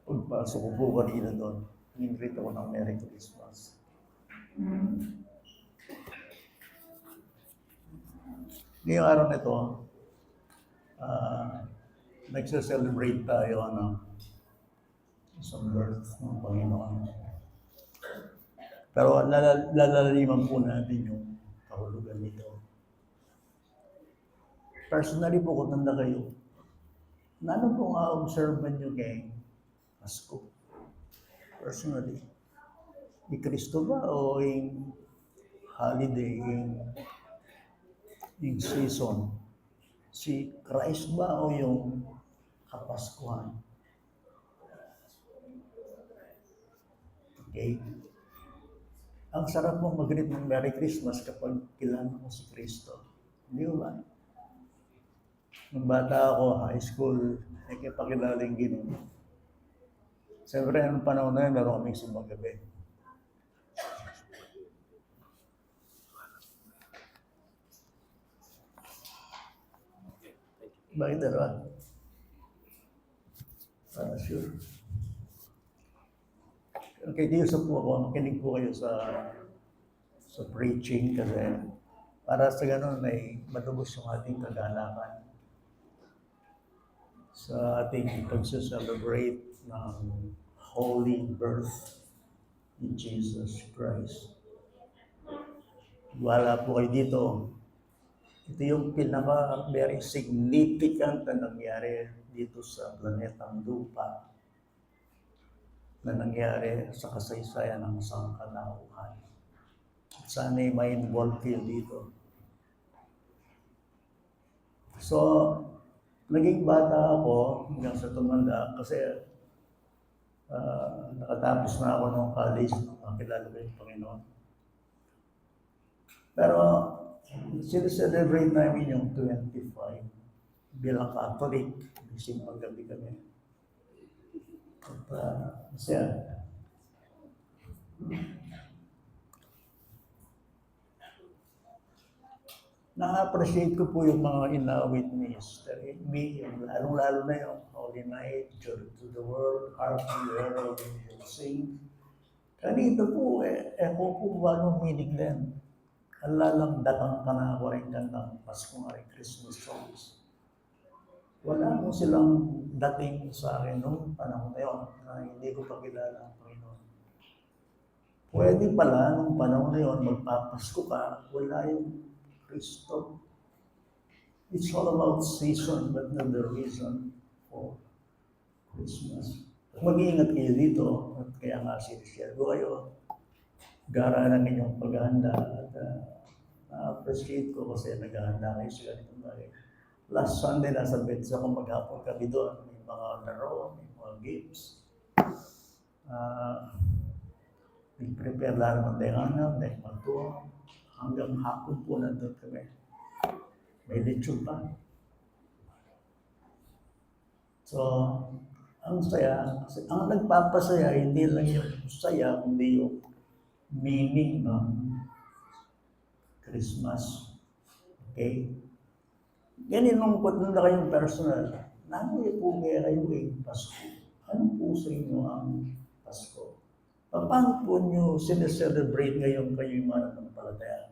Pagpasok ko po kanina doon, in-greet ako ng Merry Christmas. Ngayong araw na ito, nagsa-celebrate tayo ng isang birth ng Panginoon. Pero lalaliman po natin yung kahulugan nito. Personally po, kung nanda kayo, ano pong observan nyo kay Pasko? Personally. Ni Kristo ba o yung holiday, yung season? Si Christ ba o yung Kapaskuhan? Okay? Ang sarap mong mag-greet ng Merry Christmas kapag kilala mo si Kristo. Hindi ba? Nung bata ako, high school, nakipakilala yung Ginoo. Siyempre, anong panahon na yun, meron kaming sumagabi. Bakit dalawa? Sure. Okay, diyo po ako, makinig po kayo sa preaching kasi para sa ganun ay matubos yung ating kagalakan sa ating pag-celebrate ng holy birth ni Jesus Christ. Wala po kayo dito. Ito yung very significant na nangyari dito sa planetang Lupa na nangyari sa kasaysayan ng sangkatauhan. Sana'y may involved kayo dito. So, naging bata ako hanggang sa tumanda kasi nakatapos na ako ng college nung nakilala ko yung Panginoon. Pero, sineselebrate namin yung 25 bilang Catholic. Bising paggabi kami. At, na-appreciate ko po yung mga inawit ni Sister Amy, yung lalong-lalo na yung Holy Night, Joy to the World, Harp and Herald, and Sing. Kanito po, ako po anong meaning din. Alalang datang ka na ako rin kantang Pasko ay Christmas songs. Wala mo silang dating sa akin noong panahon na yun na hindi ko pa kilala ang Panginoon. Pwede pala nung panahon na yun, magpapasko ka, wala yung Kristo. It's all about season, but not the reason for Christmas. Mag-iingat kayo dito, at kaya nga sinishare ko kayo. Garaan ng inyong paghahanda at na-appreciate ko kasi naghahanda kayo sa ganitong bagay. Last Sunday, nasa Betsa ako maghapon kami doon. May mga laro, may mga games. Nag-prepare lang naman tayo ng magtuwa. Hanggang hapon po nandun kami. May lechon pa. So, ang saya, kasi ang nagpapasaya, hindi lang yung saya, kundi yung meaning ng Christmas. Okay? Ganyan nung nung kayong personal, nanuwi po kaya kayo yung Pasko. Ano po sa inyo ang Pasko? Paano po nyo sineselebrate ngayon kayo yung mananampalataya?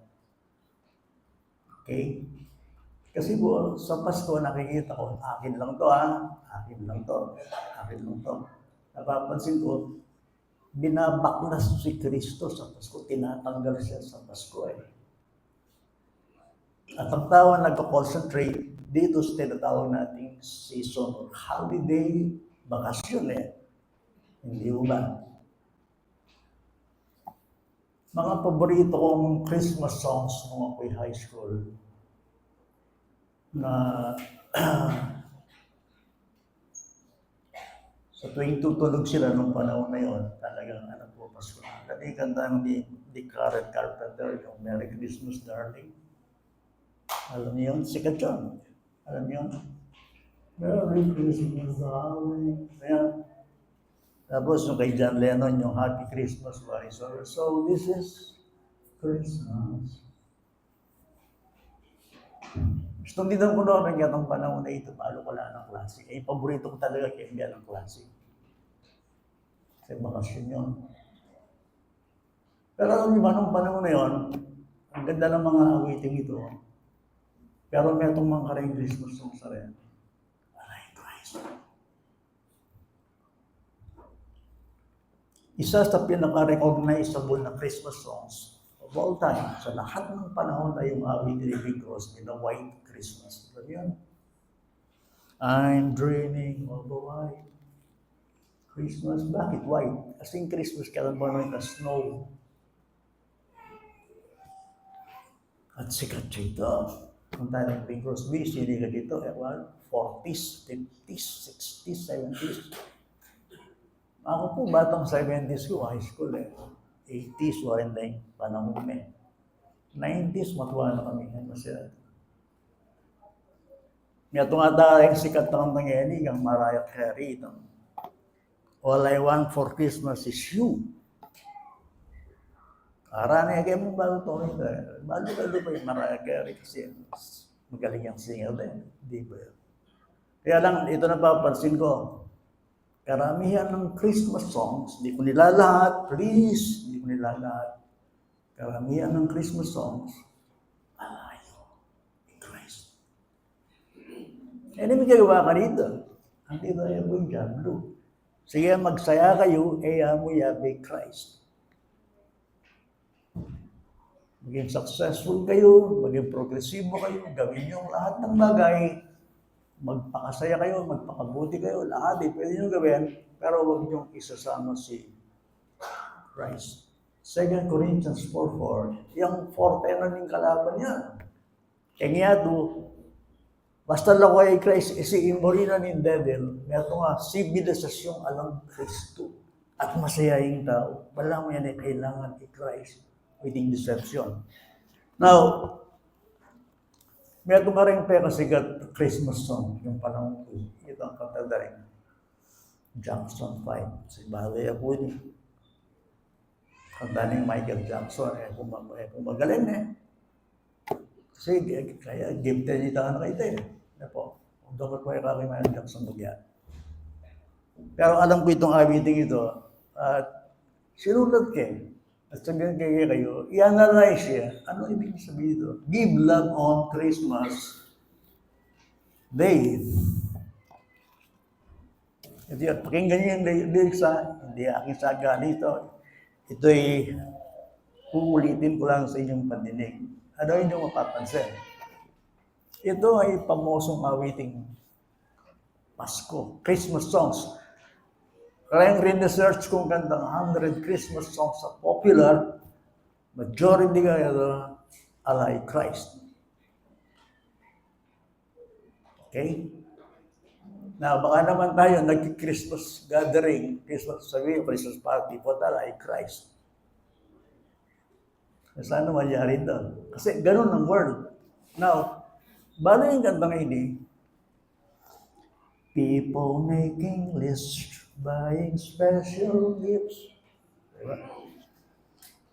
Okay? Kasi po, sa Pasko nakikita ko, akin lang to akin lang to. Napapansin ko, binabaklas si Kristo sa Pasko, tinatanggal siya sa Pasko At ang tao nagko-concentrate dito sa tinatawag nating season or holiday, bakasyon Hindi ba? Mga paborito kong Christmas songs nung ako'y high school na sa tuwing tutulog sila nung panahon na yun, talagang po, Pasko na. Dati kanta ni Karen Carpenter, yung Merry Christmas, Darling. Alam niyo yun? Sikat yun. Alam niyo yun? Merry Christmas, darling. Ayan. Tapos yung kay John Lennon, yung Happy Christmas, Why So this is Christmas. Estudian ko noon ang ganong panahon na ito, palo ko lang ng klase. Eh, paborito ko talaga kaya ng klase. Kasi bakasyon yun. Pero alam niyo ba, nung panahon na yun, ang ganda ng mga awiting ito. Pero may itong mga karing Christmas songs sa rin. Ay, Christ. Isa sa pinaka-recognizable na Christmas songs of all time, sa lahat ng panahon ay yung awiting ni Bing Crosby, The White Christmas. Ano yan? I'm dreaming of a white Christmas. Bakit white? Kasi Christmas kailan ba naman na snow? At sikat ito. Kung tayo ng Bing Crosby, sinigat ito, 40s, 50s, 60s, 70s. Ako po, batang 70s ko, high school 80s, warin na yung panahon eh. 90s, matuwa na kami. Masaya. Nga itong yung sikat na kang nangyayari, ang Mariah Carey. All I want for Christmas is you. Arane kayo mo bago ito. Bago pa yung Mariah Carey kasi magaling ang singer din. Di ba? Kaya lang, ito napapansin ko. Karamihan ng Christmas songs, di ko nila lahat, please, di ko nila lahat. Karamihan ng Christmas songs, alayo in Christ. Eh, may gagawa ka dito. Ang dito ay mo yung blue. Sige, magsaya kayo, mo yabe Christ. Maging successful kayo, maging progresibo kayo, gawin niyo lahat ng bagay, magpakasaya kayo, magpakabuti kayo, lahat pwede niyo gawin, pero huwag niyo isasama si Christ. 2 Corinthians 4:4, yung 4:10 na ng kalaban niya. Kaya nga basta lang kay Christ, isiimorina ng devil, meron nga, sibilisasyong alam Kristo at masayahing tao. Wala mo yan kailangan i-Christ. Within deception. Now, meron ka rin pekasigat Christmas song, yung panahon ko. Ito ang kanta rin. Jackson 5. Si Bagay ako niya. Kanta ni Michael Jackson. Kung magaling Kasi kaya gifted nito na kayo Kung dapat ko kay Michael Jackson magyan. Pero alam ko itong awiting ito. At sinulat at sabihin kayo, i-analyze siya. Ano ibig sabihin ito? Give love on Christmas Day. Ito yun, pakinggan niyo yung lyrics hindi aking saga dito. Ito'y uulitin ko lang sa inyong pandinig. Ano yung mapapansin? Ito ay pamosong awiting Pasko, Christmas songs. Kaya rin-research kung kantang 100 Christmas songs sa popular, majority kaya alay Christ. Okay? Na baka naman tayo nag-Christmas gathering, Christmas party, po alay Christ. Saan naman mangyari doon? Kasi ganun ang world. Now, balo yung kantang ini, people making lists, buying special gifts, diba?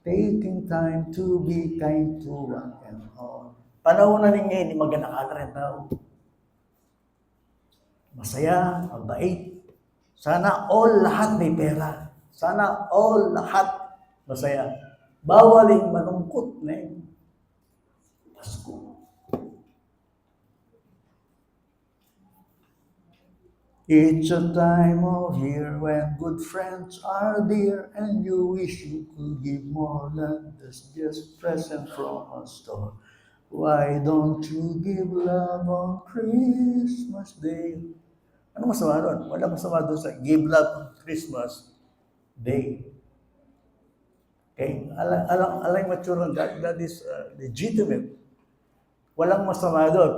Taking time to be kind to one and all. Panahon na ngayon, maganda ka rin tao. Masaya, mabait. Sana all lahat may pera. Sana all lahat masaya. Bawaling malungkot na yun. Pasko. It's a time of year when good friends are dear and you wish you could give more than just present from a store. Why don't you give love on Christmas Day? Ano masama doon? Wala masama doon sa give love on Christmas Day. Okay? Alang mature, that is legitimate. Walang masama doon.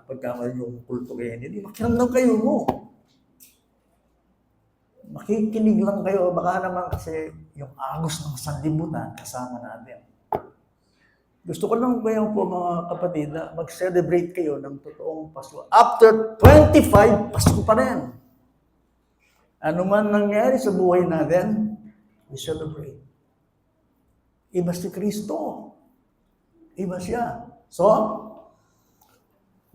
Pagkamali yung kulto kayo, hindi makiramdam kayo mo. Makikinig lang kayo, baka naman kasi yung agos ng sanlibutan kasama natin. Gusto ko lang kayo po mga kapatid na mag-celebrate kayo ng totoong Pasko. After 25, Pasko pa rin. Ano man nangyari sa buhay natin, we celebrate. Iba si Kristo. Iba siya. So,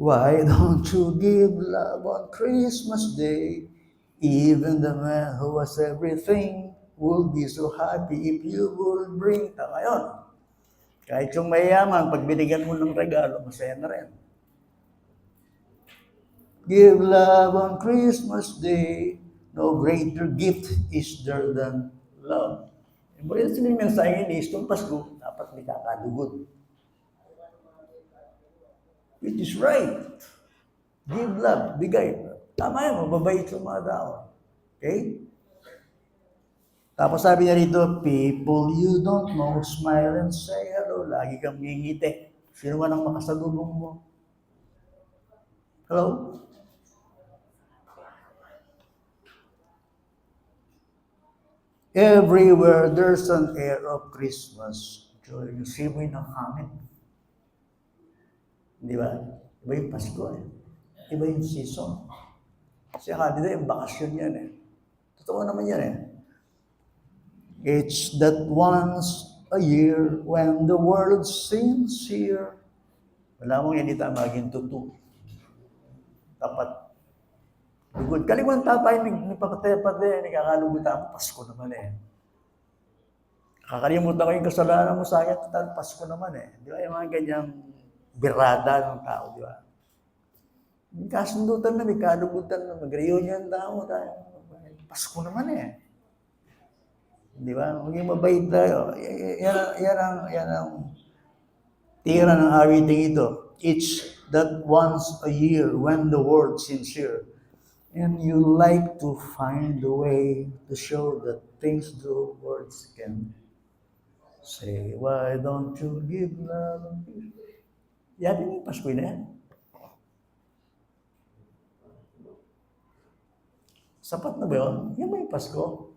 Why don't you give love on Christmas Day? Even the man who was everything would be so happy if you would bring. Tama yun. Kahit yung mayaman, pag binigyan mo ng regalo, masaya na rin. Give love on Christmas Day. No greater gift is there than love. Yung mensahe ni itong Pasko, dapat may kakadugod. It is right. Give love, bigay. Tama yan, mababait yung mga tao. Okay? Tapos sabi niya rito, people you don't know, smile and say hello. Lagi kang ngingiti. Sino man ang makasalubong mo? Hello? Everywhere there's an air of Christmas. So, yung simoy ng hangin. Di ba? Iba yung Pasko eh. Iba yung season. Kasi holiday, yung bakasyon yan eh. Totoo naman yan eh. It's that once a year when the world seems here. Wala mong yan maging tutu. Dapat. Good. Kalimutan tayo, nagpapatay-patay, nagkakalubutan mo, Pasko naman eh. Kakalimutan ko yung kasalanan mo sa akin, total Pasko naman eh. Di ba? Yung mga ganyang birada ng tao, di ba? May kasundutan na, may kalubutan na, mag-reunion tao tayo. Pasko naman eh. Di ba? Maging mabait tayo. Yan ang tira ng awiting ito. It's that once a year when the world seems here. And you like to find a way to show that things do words can say. Why don't you give love and peace? Yan yung Pasko na yan. Sapat na ba yun? Yan ba yung Pasko?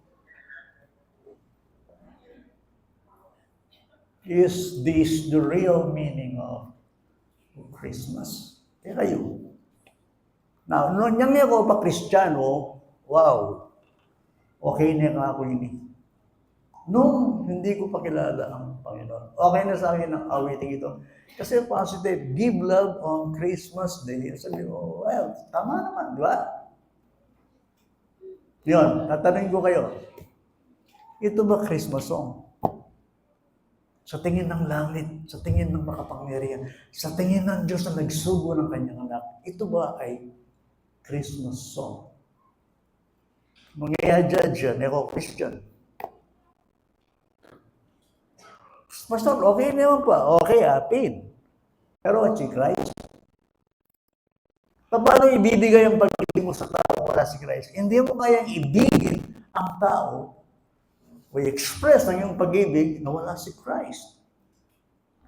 Is this the real meaning of Christmas? Eh kayo. Now, nung yan ako pa Kristiyano, wow, okay na ako yun. Nung hindi ko pa kilala ang Panginoon, okay na sa akin ang awiting ito. Kasi positive, give love on Christmas Day. Sabi ko, well, tama naman, di ba? Yun, tatanungin ko kayo, ito ba Christmas song? Sa tingin ng langit, sa tingin ng makapangyarihan, sa tingin ng Diyos na nagsugo ng kanyang anak, ito ba ay Christmas song? Mangyayadjudge yan, ako Christian. Pastor, okay naman pa. Okay, apin. Pero si Christ, paano ibibigay ang pag-ibig mo sa tao wala si Christ? Hindi mo kayang ibigin ang tao o express ang iyong pag-ibig na wala si Christ.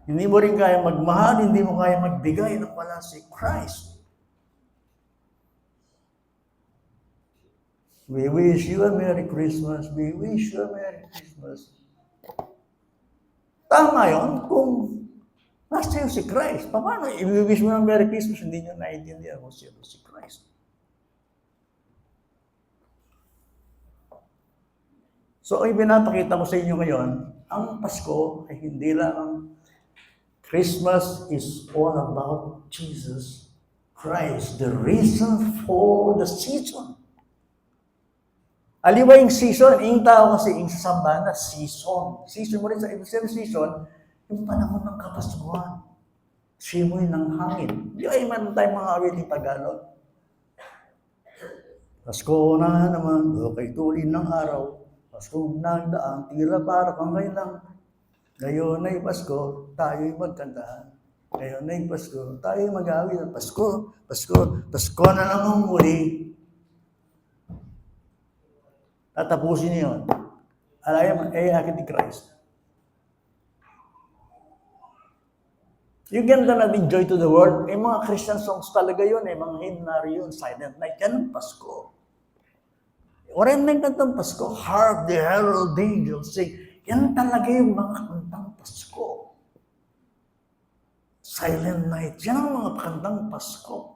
Hindi mo rin kaya magmahal, hindi mo kaya magbigay na wala si Christ. We wish you a Merry Christmas. We wish you a Merry Christmas. Tama yun kung nasa iyo si Christ. Paano i-wish mo ng Merry Christmas, hindi nyo naiintindihan kung sino si Christ. So, ang pinapakita ko sa inyo ngayon, ang Pasko ay hindi lang Christmas is all about Jesus Christ, the reason for the season. Aliwa yung season, yung tao kasi yung sasamba na season. Season mo rin sa ibig season, yung panahon ng kapasuhan. Simoy ng hangin. Di ay man tayo mga awiting Tagalog. Pasko na naman, okay tulin ng araw. Pasko nagdaan, tira para kang lang. Ngayon ay Pasko, tayo'y magkantahan. Ngayon ay Pasko, tayo'y mag-awit ng Pasko, Pasko, Pasko na namang muli. Tatapusin niyo yun. Alayam, akin ni Christ. Yung ganda natin, Joy to the World, mga Christian songs talaga yun, mga hymnary yun, Silent Night, yan ang Pasko. Oren na yung kantang Pasko, Hark the herald angels sing. Yan talaga yung mga kantang Pasko. Silent Night, yan ang mga kantang Pasko.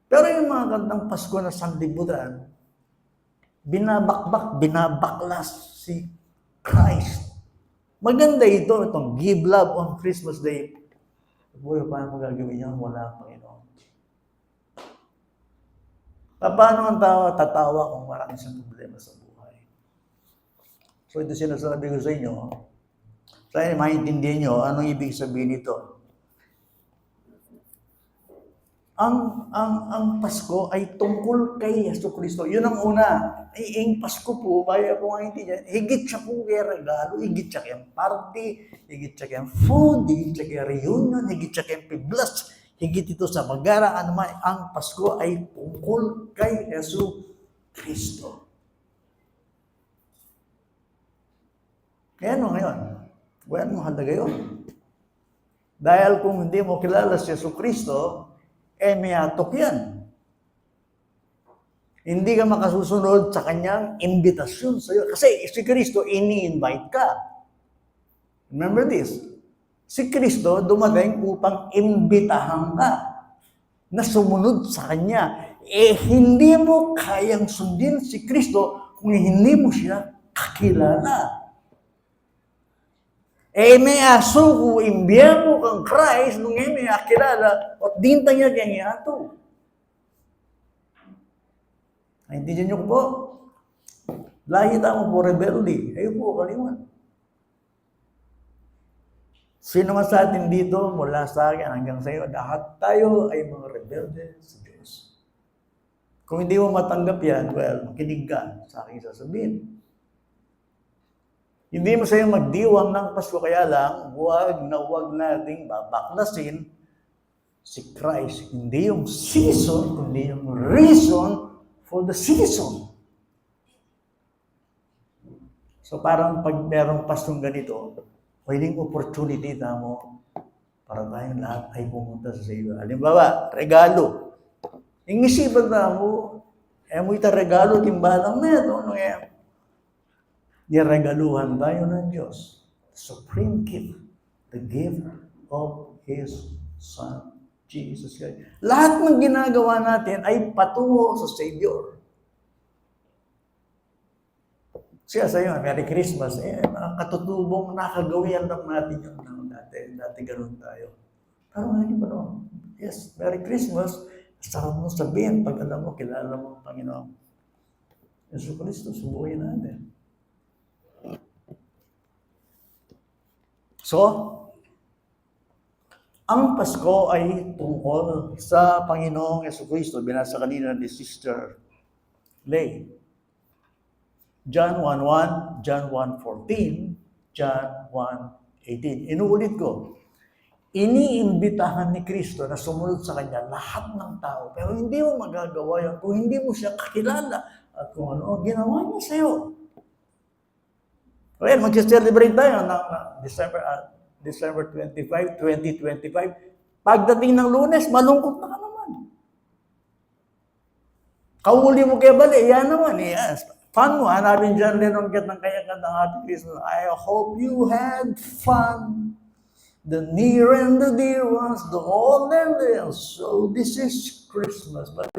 Pero yung mga kantang Pasko na sanlibutan, binabakbak, binabaklas si Christ. Maganda ito, itong give love on Christmas Day. Boy, paano mo gagawin yan? Wala ang Panginoon. Paano ang tao tatawa kung marami siyang problema sa buhay? So ito sinasabi ko sa inyo, sana maintindihan nyo anong ibig sabihin nito. Ang Pasko ay tungkol kay Jesucristo. Yun ang una. Ang Pasko po, bayo po nga hindi dyan, higit siya po kaya regalo, higit siya kaya party, higit siya kaya food, higit siya kaya reunion, higit siya kaya piblas, higit ito sa bagara, ano man, ang Pasko ay tungkol kay Jesucristo. Kaya ano ngayon? Kaya ano mahalaga yun? Dahil kung hindi mo kilala si Jesucristo, may atok yan. Hindi ka makasusunod sa kanyang imbitasyon sa iyo. Kasi si Kristo, ini-invite ka. Remember this. Si Kristo dumating upang imbitahan ka na sumunod sa kanya. Hindi mo kayang sundin si Kristo kung hindi mo siya kakilala. May aso ko, imbiyan mo kang Christ, nung may akilala, at dintang niya kaya niya ato. Naintindihan niyo ko po? Lahi mo po rebelde. Ayaw po, kaliwan. Sino man sa atin dito, mula sa akin hanggang sa iyo, lahat tayo ay mga rebelde sa Diyos. Kung hindi mo matanggap yan, well, makinig ka sa aking sasabihin. Hindi mo sa'yo magdiwang ng Pasko, kaya lang, huwag nating babaklasin si Christ. Hindi yung season, kundi yung reason for the season. So parang pag merong Paskong ganito, pwedeng opportunity mo para tayong lahat ay pumunta sa iyo. Halimbawa, regalo. Ingisipan mo, mo ita regalo, timbalang na ito. Ano yan? Niregaluhan tayo ng Diyos. Supreme gift. The gift of His Son, Jesus Christ. Lahat ng ginagawa natin ay patungo sa Savior. Siya sa iyo, Merry Christmas. Ang katutubong nakagawian lang natin yun. Dati ganun tayo. Pero hindi ba naman? Yes, Merry Christmas. Sarap mo sabihin pag alam mo, kilala mo ang Panginoon. Yesu Cristo, subuhin natin. So, ang Pasko ay tungkol sa Panginoong Jesucristo. Binasa kanina ni Sister Lay. John 1:1, John 1:14, John 1:18. Inuulit ko. Iniimbitahan ni Kristo na sumunod sa Kanya lahat ng tao. Pero hindi mo magagawa yan kung hindi mo siya kakilala at kung ano ginawa niya sa iyo. Well, mag-celebrate tayo ng December 25, 2025. Pagdating ng Lunes, malungkot na ka naman. Kauli mo kaya bali, yan naman. Yes. Fun mo, hanapin dyan rin ang kat ng kaya kantang Happy Christmas. I hope you had fun. The near and the dear ones, the old and the young. So this is Christmas. But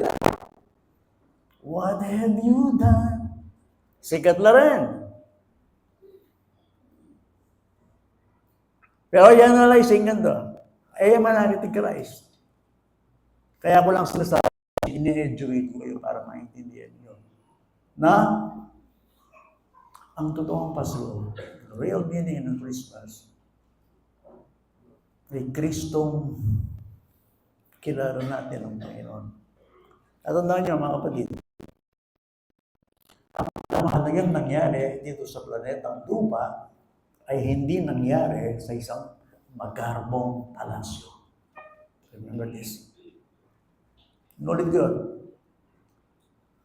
what have you done? Sikat na rin. Pero yan na lang singgan to. Manaliti Christ. Kaya ko lang sinasabi, ini-enjoy ko kayo para maintindihan nyo. Na, ang totoong Pasko, the real meaning ng Christmas, ay Kristong kilala natin ang Panginoon. At tandaan nyo, mga kapatid, ang mahalagang nangyari dito sa planetang lupa, ay hindi nangyari sa isang magarbong palasyo. Remember this. Nulit yun.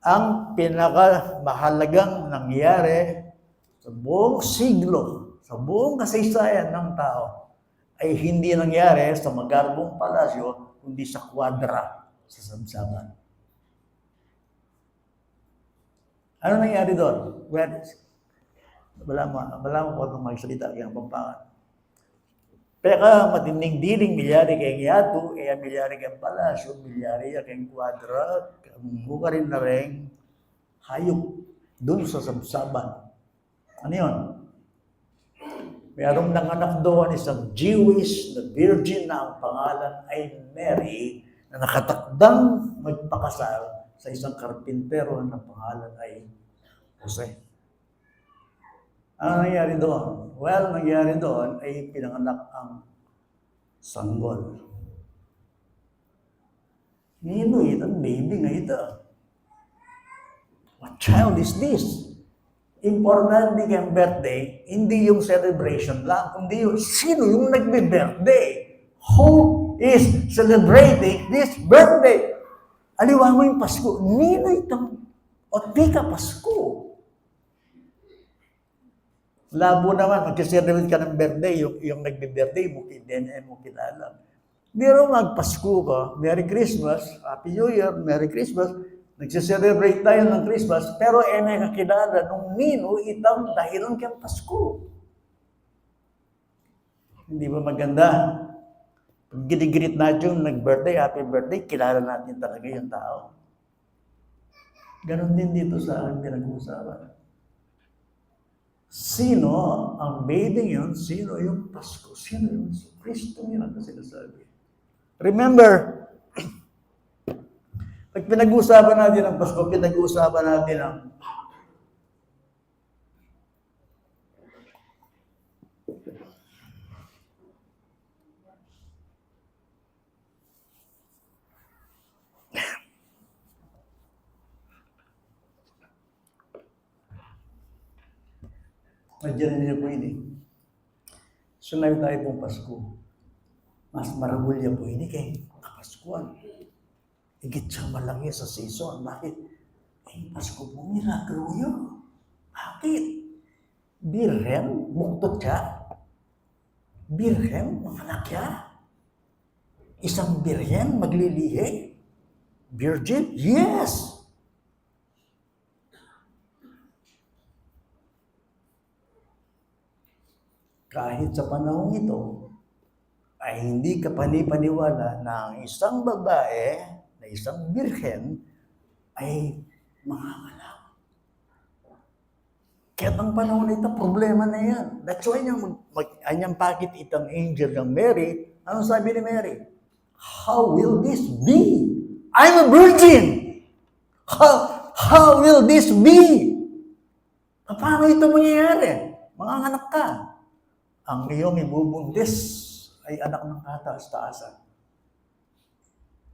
Ang pinakamahalagang nangyari sa buong siglo, sa buong kasaysayan ng tao, ay hindi nangyari sa magarbong palasyo, kundi sa kwadra, sa sabsaban. Ano nangyari doon? Well, wala mo po itong magsalita kayang pampangan. Pero matinding diling, milyari kayang yato, milyari kayang palasyo, milyari kayang kwadra, buka rin na rin hayop dun sa sabsaban. Ano yun? Mayroong nanganak doon isang Jewish na virgin na ang pangalan ay Mary na nakatakdang magpakasal sa isang karpintero na pangalan ay Jose. Ano nangyari doon? Well, nangyari doon ay pinanganak ang sanggol. Nino itong baby nga ito. What child is this? Importante kang birthday, hindi yung celebration lang, kundi yung sino yung nagbe-birthday. Who is celebrating this birthday? Aliwa mo yung Pasko. Nino itong Otika Pasko. Labo naman, mag-celebrate ka ng birthday, yung nagbe-birthday mo, mo kilala. Pero magpasko ka, Merry Christmas, Happy New Year, Merry Christmas, nagse-celebrate tayo ng Christmas, pero may kakilala nung nino itang dahilan kang Pasko. Hindi ba maganda? Pag ginigreet natin yung nag-birthday, happy birthday, kilala natin talaga yung tao. Ganon din dito sa aking pinag-uusapan. Sino ang baby yun? Sino yung Pasko? Sino yung Kristo yun ang sinasabi? Remember, pag pinag-uusapan natin ang Pasko, pinag-uusapan natin ang nandiyan niya po ini. Sunay tayo pong Pasko. Mas marabulya po ini kay Kapaskuhan. Higit siyang malaki sa season. Bakit? Pasko po, milagro yun. Bakit? Birhen, buktot siya. Birhen, manganak siya. Isang birhen, maglilihi. Virgin? Yes! Kahit sa panahon ito, ay hindi ka panipaniwala na ang isang babae, na isang birhen, ay manganganak. Kaya ang panahon ito, problema na yan. That's why anyang pakit itang angel ng Mary, anong sabi ni Mary? How will this be? I'm a virgin! How will this be? Paano ito mangyayari? Manganganak ka. Ang iyong ibubuntis ay anak ng kataas-taasan.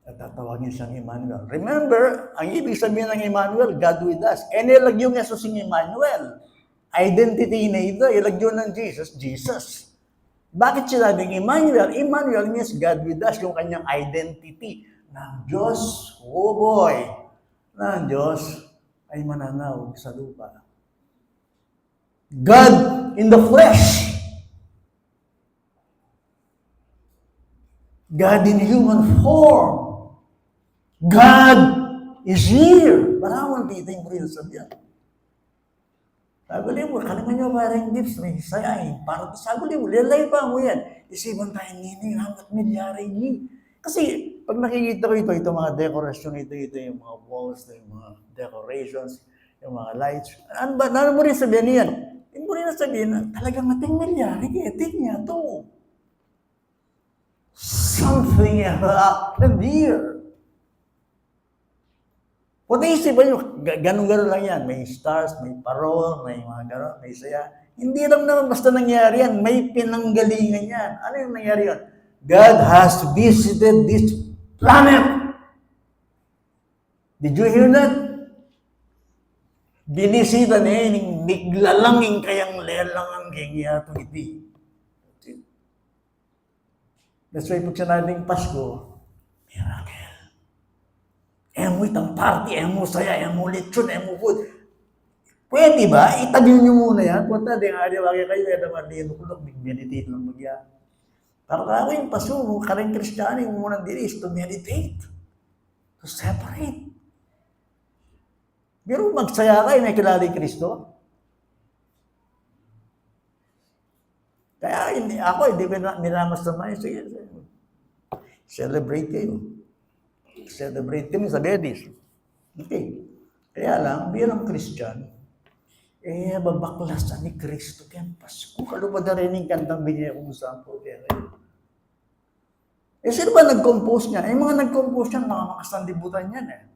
At tatawagin siyang Emmanuel. Remember, ang ibig sabihin ng Emmanuel, God with us. Nilagyo ng Jesus ng Emmanuel. Identity na ito, ilagyo ng Jesus, Jesus. Bakit sinabing Emmanuel? Emmanuel means God with us, yung kanyang identity ng Diyos. Oh boy! Ng Diyos ay mananaw sa lupa. God in the flesh. God in human form. God is here. Maraming titing mo rin sabihan. Saguli mo, kaliman nyo parang gifts, may sayain. Parang saguli mo, lalay pa mo yan. Isipan tayo nini, hangat milyari ni. Kasi, pag nakikita ko ito mga dekorasyon, ito yung mga walls, yung mga decorations, yung mga lights. Ano ba? Ano mo rin sabihan niyan? Hindi mo rin sabihin, talagang mating milyari, kaya tingnan to. Something happened here. Kung naisipan nyo, ganun-ganun lang yan. May stars, may parol, may mga gano'n, may saya. Hindi lang naman basta nangyari yan. May pinanggalingan yan. Ano yung nangyari yan? God has visited this planet. Did you hear that? Binisita niya yung biglalangin kayang lelang ang gengyato iti. That's why pag sinabing Pasko, miracle. Emo itang party, emo saya, emo lechon, emo food. Pwede ba? Itagin nyo muna yan. Punta din, aliwagi kayo, naman din, meditate lang magya. Para ako yung Pasko, kareng Kristiyani, yung munang dili is to meditate. To separate. Pero magsaya kayo, may kilala yung Kristo. Kaya hindi ko minamastamay. Sige, celebrate kayo. Celebrate kami sa Bedis. Okay. Kaya lang, bilang Christian, babaklasan ni Kristo kaya Pasko. Kalo ba na rin yung kantang binigay kong sample kaya kayo? Sino ba nag-compose niya? Mga nag-compose niyan, mga sandibutan yan .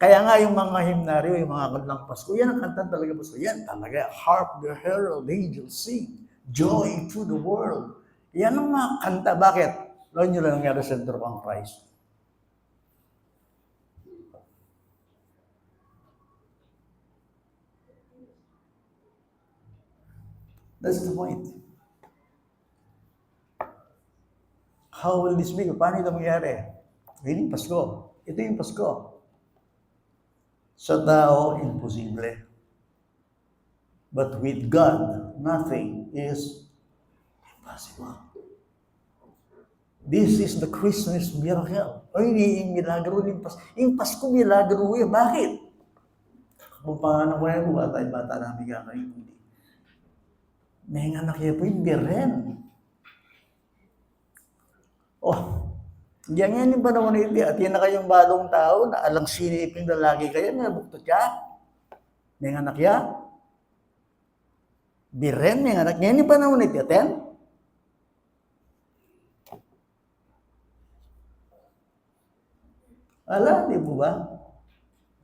Kaya nga yung mga himnaryo, yung mga kantang Pasko, yan ang kantang talaga Pasko. Yan talaga. Harp the herald angels sing. Joy to the world. Yan ang mga kanta. Bakit? Noon nyo lang nangyari sa sentro ang Christ. That's the point. How will this be? Paano ito mangyari? Ini Pasko. Ito yung Pasko. Sa tao, imposible. But with God, nothing is impossible. This is the Christmas miracle. O yung milagro ng Pasko. Yung Pasko milagro yun. Bakit? Kung paano ko yan, bata namin kakain. Hindi. May anak yan po yung biren. Oh, yan yung panahon na ito. At yan na kayong balong tao na alang sinipin na lagi kayo, may buktot ka. May anak yan. Biren, may anak. Yan yung panahon na ito. Ala, di po ba?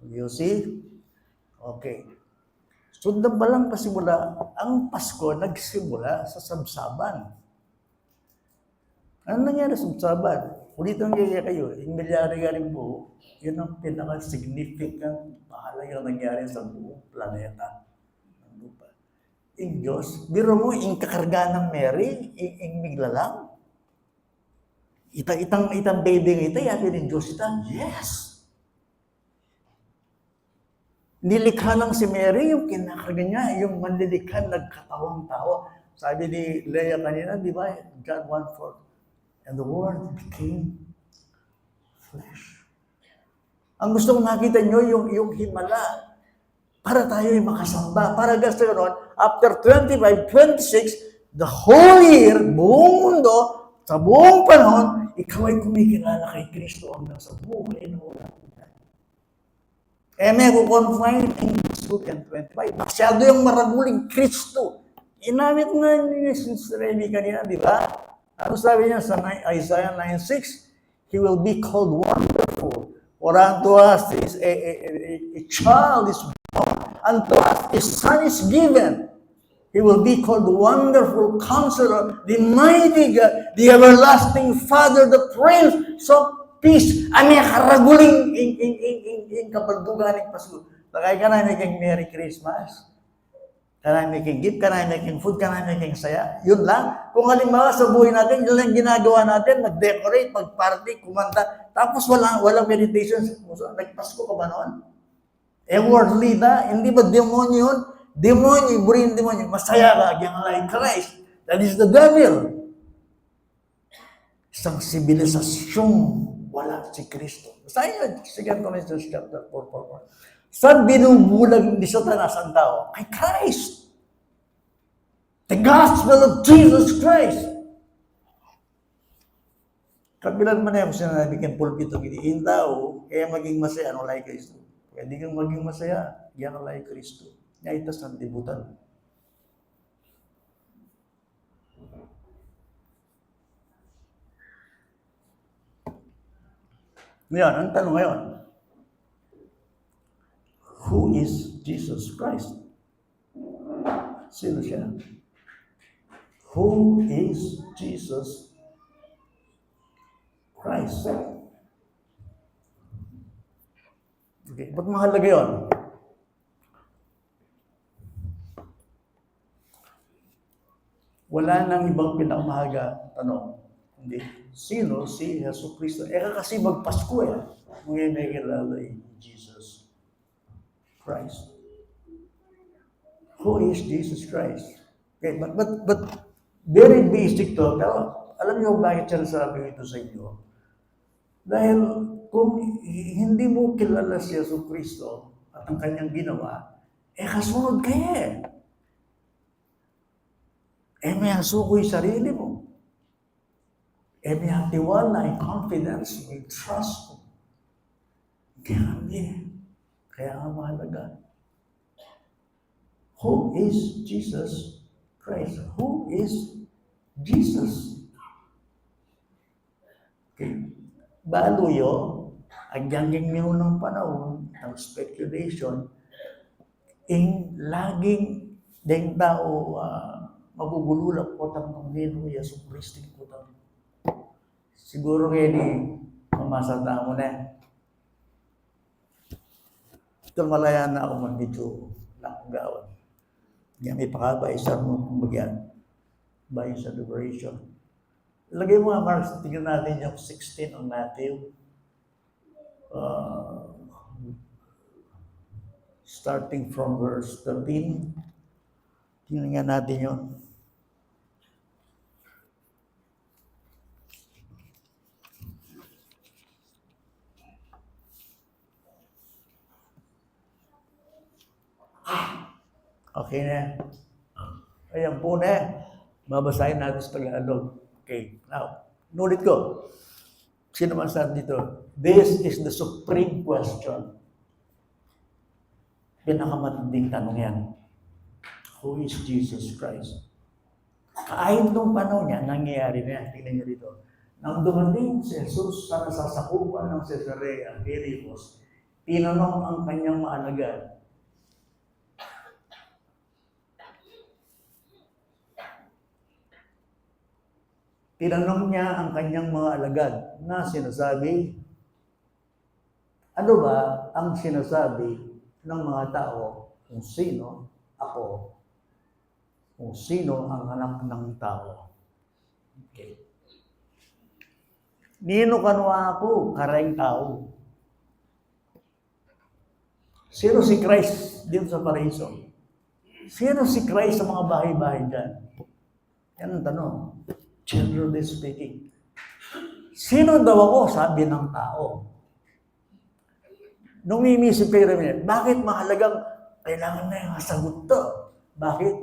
You see? Okay. Sundan pa lang pasimula, ang Pasko nagsimula sa sabsaban. Ano nangyari sa sabsaban? Ulitin kayo, yung milyari rin po, yun ang pinaka-significant mahalagang nangyari sa buong planeta. Yung Diyos, biro mo, yung kakarga ng Mary, yung bigla lang. Itang baby ng yapi ng Diyos yes! Nilikha lang si Mary, yung kinakarga niya, yung manlilikha, nagkatawang tao. Sabi ni Leah kanina, di ba? John 1:4. And the Word became flesh. Ang gusto kong makita nyo, yung himala, para tayo ay makasamba. Para gusto nun, after 25, 26, the whole year, buong mundo, sa buong panahon, ikaw ay kumikilala kay Kristo hanggang sa buhay na wala. May kukonfine in 2:25. Masyado yung maraguling Kristo. Inamit nga ni Sister Remy kanina, di ba? Ano sabi niya sa Isaiah 9:6? He will be called wonderful. For unto us is a child is born. Unto us a son is given. He will be called Wonderful Counselor, the Mighty God, the Everlasting Father, the Prince of Peace. May karaguling in kabaldugan ng Pasko. Takay ka na making Merry Christmas. Ka na making gift, ka na making food, ka na making saya. Yun lang. Kung halimbawa sa buhay natin, yun lang ginagawa natin, mag-decorate, mag-party, kumanta. Tapos walang meditation. Nagpasko ka ba noon? Worldly na. Hindi ba demonyo yun? Demonyo, burin demonyo. Masaya ka, yung like Christ. That is the devil. Isang sibilisasyong wala si Kristo. Basahin nyo, 2 Corinthians chapter 4. Saan binubulag ni Satanas ang tao? Kay Christ. The gospel of Jesus Christ. Kabilan man na yung sinabi kang pulpito, yung tao, kaya maging masaya, ano like Kristo. Pwede kang maging masaya, yan ang like Kristo. Naitas ng dibutan. Ngayon, ang tanong ngayon, who is Jesus Christ? Sino siya? Who is Jesus Christ? Okay, ba't mahalaga yun? Wala nang ibang pinakamahalaga tanong. Hindi. Sino si Jesus Cristo? Kasi magpasko Ngayon may kilala Jesus Christ. Who is Jesus Christ? Okay, but very basic to. Pero alam niyo bakit siya nasabi ito sa inyo? Dahil kung hindi mo kilala si Jesus Cristo at ang kanyang ginawa, kasunod kaya may suko yung sarili mo. May tiwala, may confidence, may trust mo. Kaya nga mahalaga. Who is Jesus Christ? Who is Jesus? Okay. Baluyo Hagyanging ng panahon, ng speculation, laging dahil tao magugululak po ng Nino Yesu Cristo po tayo. Siguro kayo ni mamasata mo na. Ito malaya na ako mag-video ng gawan. Yan may pakabay sa mo bagyan. By sa liberation. Lagay mo nga, Mark, tingnan natin yung 16 on Matthew. Starting from verse 13. Tingnan nga natin yun. Okay na. Ayan po na. Babasahin natin sa Tagalog. Okay. Now, nulit ko. Sino man sa dito? This is the supreme question. Pinakamatinding tanong yan. Who is Jesus Christ? Kahit nung panahon niya, nangyayari na yan. Tingnan niyo dito. Nang dumating si Jesus sa nasasakupan ng Caesarea Philippus, tinanong ang kanyang maalagad, tinanong niya ang kanyang mga alagad na sinasabi, ano ba ang sinasabi ng mga tao kung sino ako, kung sino ang anak ng tao? Okay. Nino kanwa ako, karayang tao. Sino si Christ dito sa paraiso? Sino si Christ sa mga bahay-bahay dyan? Yan ang tanong. Generally speaking. Sino daw ako? Sabi ng tao. Nung inisip kayo rin, bakit mahalagang kailangan na yung sagot to? Bakit?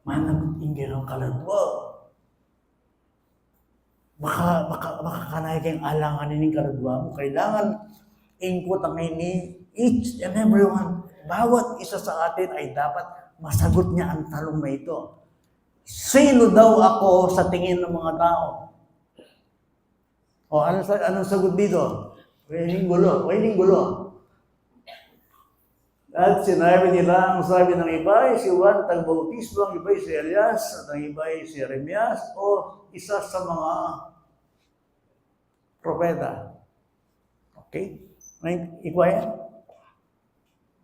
Managot inggil ang kaladwa. Makakanay kayong alanganin ng kaladwa mo. Kailangan ingkot ang ini each and everyone. Bawat isa sa atin ay dapat masagot niya ang tanong na ito. Sino daw ako sa tingin ng mga tao? O, anong sagot dito? Pwedeng gulo. At sinabi nila, ang sabi ng iba ay si Juan Tagbautismo, ang iba ay si Elias, at ang iba ay si Jeremias, o isa sa mga propeta. Okay? Ikwaya?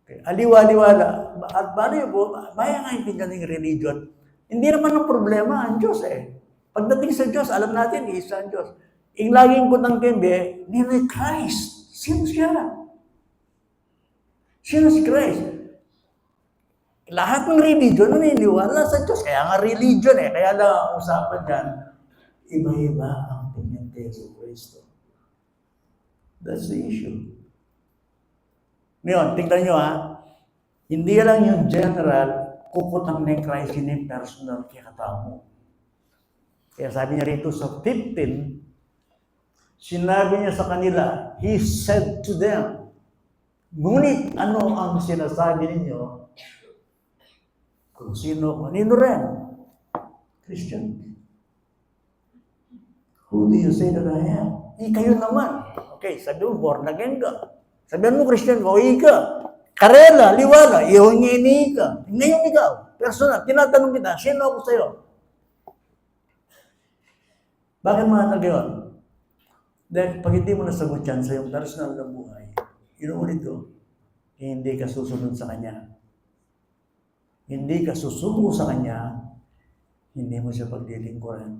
Okay. Aliwa-liwala. At bali po, bayan nga yung ng religion. Hindi naman ang problema ang Diyos eh. Pagdating sa Diyos, alam natin, isa ang Diyos. Yung laging ko ng kembe, ni Christ. Sino siya? Sino si Christ? Lahat ng religion naniniwala sa Diyos. Kaya nga religion eh. Kaya lang ang usapan dyan, iba-iba ang tingin kay Kristo. That's the issue. Ngayon, tingnan nyo ha. Hindi lang yung general, kuputang ni Christ yung personal kaya katao mo. Kaya sabi niya rito sa 15, sinabi niya sa kanila, He said to them, ngunit ano ang sinasabi ninyo kung sino, kanino rin? Christian. Who do you say that I am? Kayo naman. Okay, sabi mo, born again ka. Sabihan mo, Christian, o ka. Karela, liwala, ihongini ka. Ngayon ikaw, personal, tinatanong kita, sino ako sa'yo? Bakit mahalaga yun? Dahil pag hindi mo nasagot yan sa iyong personal na buhay, inuulit ko, hindi ka susunod sa Kanya. Hindi ka susuko sa Kanya, hindi mo siya paglilingkuran.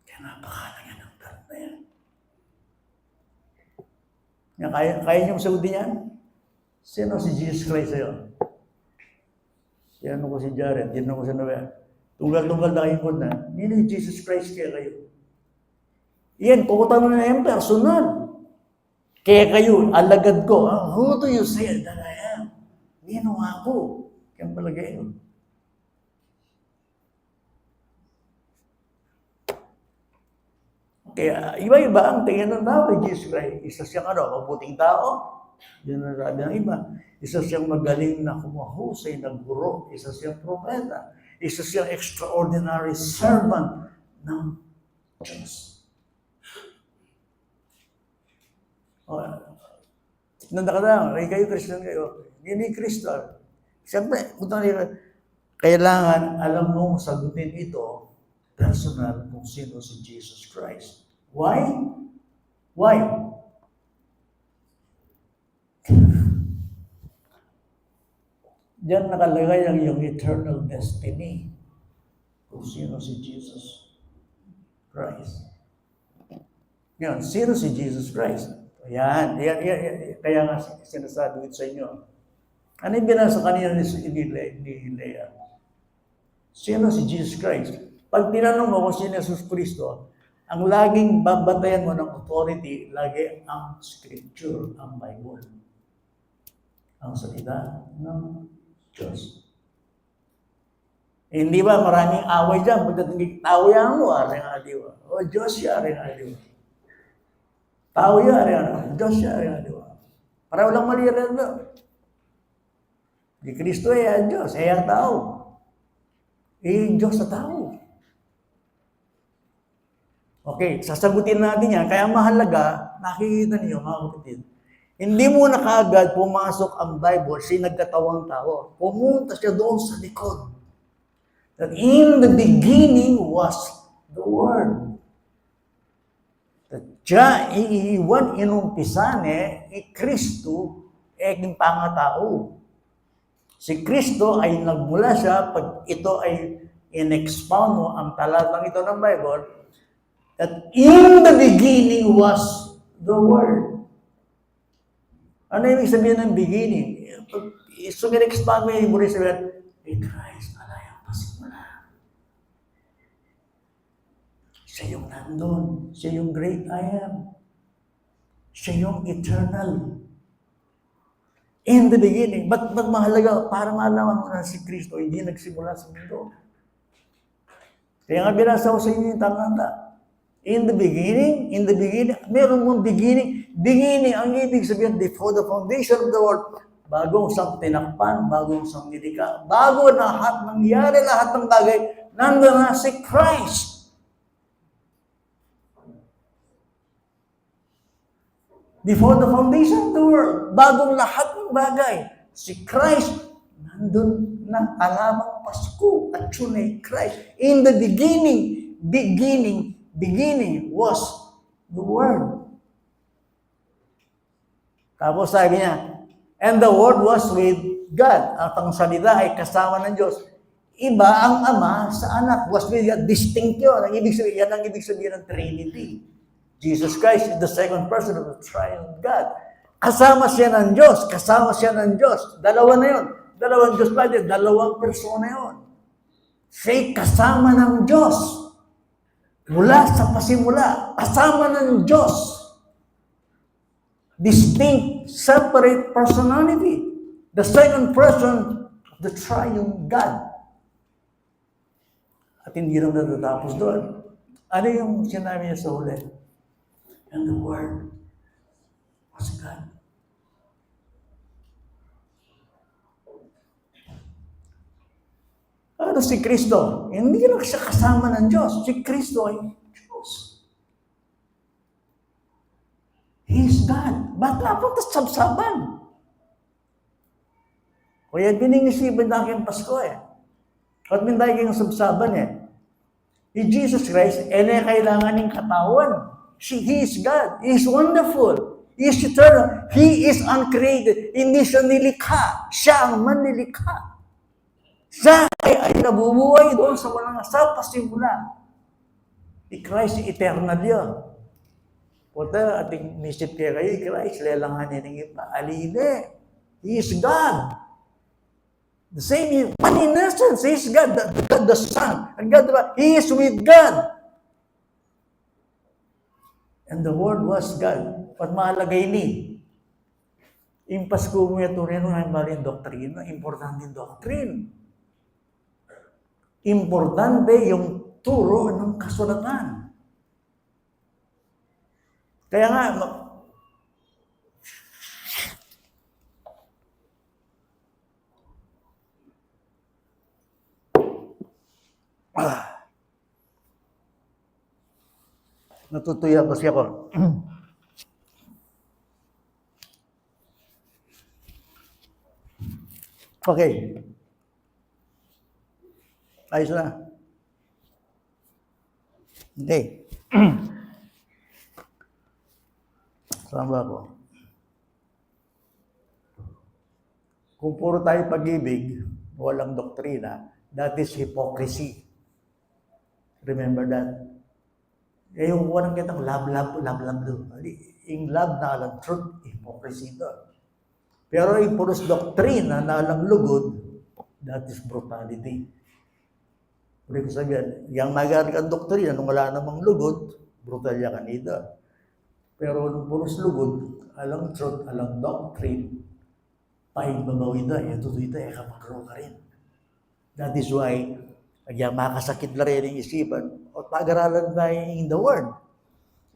Kaya napakalaga ng tarot na yan. Kaya niyong sagutin yan? Sino si Jesus Christ sa'yo? Tinanong ko si Jared, tinanong ko si Noel. Tunggal-tunggal na kayo na, nino yung Jesus Christ kaya kayo? Yan, kukutanong na yan, personal. Kaya kayo, alagad ko, who do you say that I am? Nino ako. Kaya palagay yun. Kaya iba-iba ang tingin ng tao kay Jesus Christ. Isa siyang mabuting tao. Yun ang sabi ng iba. Isa siyang magaling na kumahusay na guro. Isa siyang propeta. Isa siyang extraordinary servant ng Diyos. O, nanda ka lang, ay kayo, Christian kayo. Hindi Christian. Siyempre, kailangan alam mong sagutin ito personal kung sino si Jesus Christ. Why? Why? Diyan nakalagay ang iyong eternal destiny kung sino si Jesus Christ. Yan, sino si Jesus Christ? Yan. Kaya nga sinasabi ko sa inyo. Ano yung binasa kanina ni Lea? Sino si Jesus Christ? Pag tinanong mo kung sino Jesus Kristo, ang laging babantayan mo ng authority, lagi ang Scripture, ang Bible. Ang salita ng Diyos. Hindi ba maraming away dyan? Pagdating tao yan mo, aring aliwa. O Diyos siya, aring aliwa. Tao yan, aring aliwa. Diyos siya, aring aliwa. Para walang mali rin doon. Di Kristo ang Diyos, ang tao. Diyos sa tao. Okay, sasagutin natin yan. Kaya mahalaga, nakikita niyo mga kapatid, hindi mo na kaagad pumasok ang Bible, nagkatawang tao. Pumunta siya doon sa likod. That in the beginning was the Word. That siya, iiwan inumpisan Kristo, king pangatao. Si Kristo ay nagmula siya, pag ito ay in-expound mo ang talatang ito ng Bible, that in the beginning was the Word. Ano yung sabihin ng beginning? So, in-expand mo yung muli sabihin, Christ, alayang pasimula. Siya yung nandun. Siya yung great I am. Siya yung eternal. In the beginning. Ba't mahalaga? Para malaman mo na si Kristo, hindi nagsimula sa mundo. Kaya nga binasa ko sa inyo yung tanganda. In the beginning, meron mong beginning. Beginning, ang ibig sabihin, before the foundation of the world, bagong siyang tinakpan, bagong siyang nilika, bago lahat nangyari, lahat ng bagay, nandun na si Christ. Before the foundation of the world, bagong lahat ng bagay, si Christ, nandun na alamang Pasko at yun ay Christ. In the beginning was the Word. Tapos sabi niya, and the Word was with God. At ang salita ay kasama ng Diyos. Iba ang Ama sa Anak. Was with God. Distinct yun. Yan ang ibig sabihin ng Trinity. Jesus Christ is the second person of the triune God. Kasama siya ng Diyos. Kasama siya ng Diyos. Dalawa na yun. Dalawang Diyos pa din. Dalawang persona yun. Siya'y kasama ng Diyos. Mula sa pasimula, kasama ng Diyos. Distinct, separate personality. The second person of the triune God. At hindi lang natatapos doon. Ano yung sinabi niya sa huli? And the Word was God. Ano si Kristo? Hindi lang siya kasama ng Diyos. Si Kristo ay Diyos. He is God. Ba't napunta sa sabsaban? Kaya biningisipan na aking Pasko At minday kayong sabsaban Si Jesus Christ, kailangan ng katawan. He is God. He is wonderful. He is eternal. He is uncreated. Hindi siya nilikha. Siya ang manlilikha. Siya ay nabubuhay doon sa walang sa pasimula. Si Christ eternal yun. Punta, ating nisip kayo, Christ, lelanganin ng iba. Aline. He is God. The same, one in essence, He is God, the Son. And God, He is with God. And the Word was God. At mahalagay ni. Yung Pasko mo ito rin ang maling doktrina, importante doctrine. Importante yung turo ng kasulatan. Kaya nga, natutuya kasi ako. Okay. Ayos na. Okay. Saan ba ako? Kung puro tayo pag-ibig, walang doktrina, that is hypocrisy. Remember that? Eh, yung walang kitang love. Yung love na alam truth, hypocrisy doon. Pero yung puros doktrina na alam lugod, that is brutality. Pwede ko sabihin, yung magaling kang doktrina, nung wala namang lugod, brutal yan kanina. Pero nung puros lugod, alam truth, alam doctrine, pahibabawi na, ito kapag-grow ka rin. That is why, kaya makasakit na rin yung isipan, o pag-aralan na in the Word.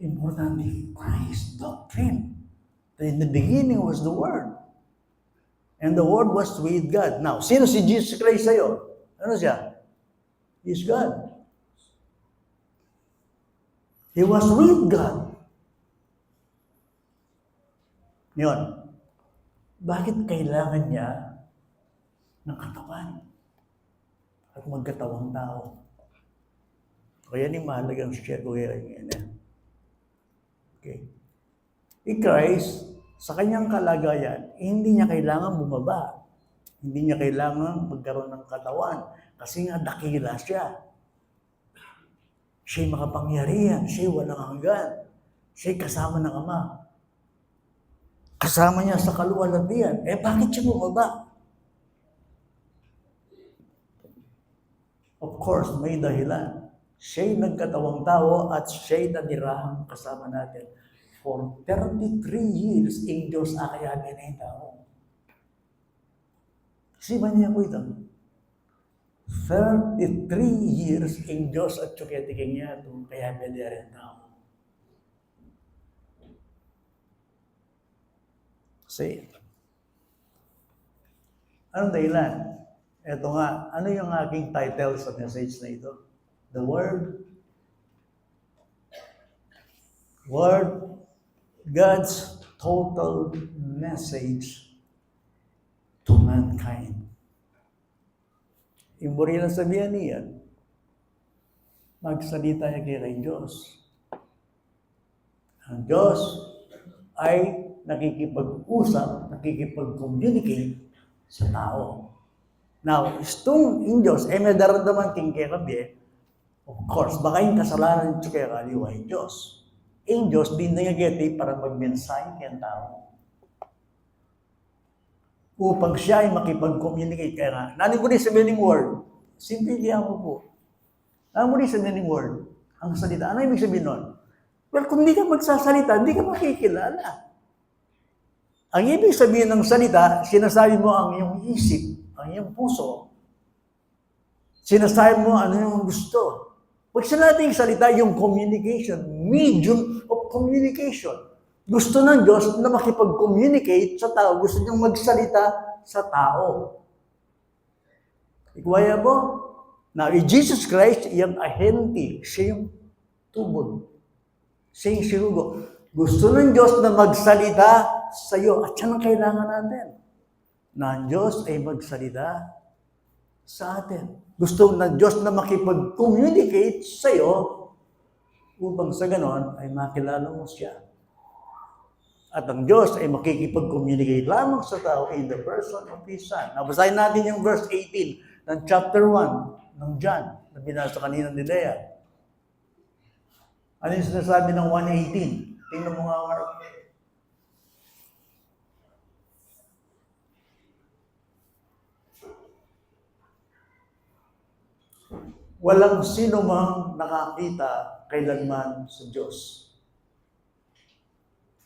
Importantly, Christ doctrine. In the beginning was the Word. And the Word was with God. Now, sino si Jesus Christ sa'yo? Ano siya? He's God. He was with God. Yun. Bakit kailangan niya ng katawan? At magkatawang tao. Kaya ni mahalagang share ko yan. Okay. Christ, sa kanyang kalagayan, hindi niya kailangan bumaba. Hindi niya kailangan magkaroon ng katawan. Kasi nga dakila siya. Siya'y makapangyarihan. Siya'y walang hanggan. Siya'y kasama ng Ama. Kasama niya sa kaluwalhatian. Eh, bakit siya bumaba? Of course, may dahilan. Siya'y nagkatawang tao at siya'y nadirahang kasama natin. For 33 years, ang Diyos akayanin na yung tao. Siba niya po ito. 33 years, ang Diyos at tsuketiking niya ito, kaya pwede rin tao. Say it. Anong dahilan? Ito nga, ano yung aking title sa message na ito? The Word. God's total message to mankind. Yung buri lang sabihan niya, magsalita niya kay Diyos. Ang Diyos ay nakikipag-usap, nakikipag-communicate sa tao. Now, itong in Diyos, may daramdaman king kaya of course, baka yung kasalanan nito kaya kaliwa yung Diyos. Ang Diyos, din nangagete para mag-mensahe kaya tao. Upang siya ay makipag-communicate. Kaya nga, nanin ko rin sabihin ng word. Simple diyan mo po. Nanin mo rin sabihin ng word. Ang salita. Ano ibig sabihin nun? Well, kung hindi ka magsasalita, hindi ka makikilala. Ang ibig sabihin ng salita, sinasabi mo ang iyong isip, ang iyong puso. Sinasabi mo ano yung gusto. Pag sinating salita, yung communication, medium of communication. Gusto ng Diyos na makipag-communicate sa tao. Gusto niyang magsalita sa tao. Ikwaya mo? Now, Jesus Christ, yung ahente, siya yung tubod. Siya yung sirugo. Gusto ng Diyos na magsalita sa iyo. At yan ang kailangan natin. Na ang Diyos ay magsalita sa atin. Gusto ng Diyos na makipag-communicate sa iyo upang sa ganon ay makilala mo siya. At ang Diyos ay makikipag-communicate lamang sa tao in the person of His Son. Nabasahin natin yung verse 18 ng chapter 1 ng John na binasa kanina ni Lea. Ano yung sinasabi ng 1:18? Tingnan mo nga, Mark. Walang sino mang nakakita kailanman sa Diyos.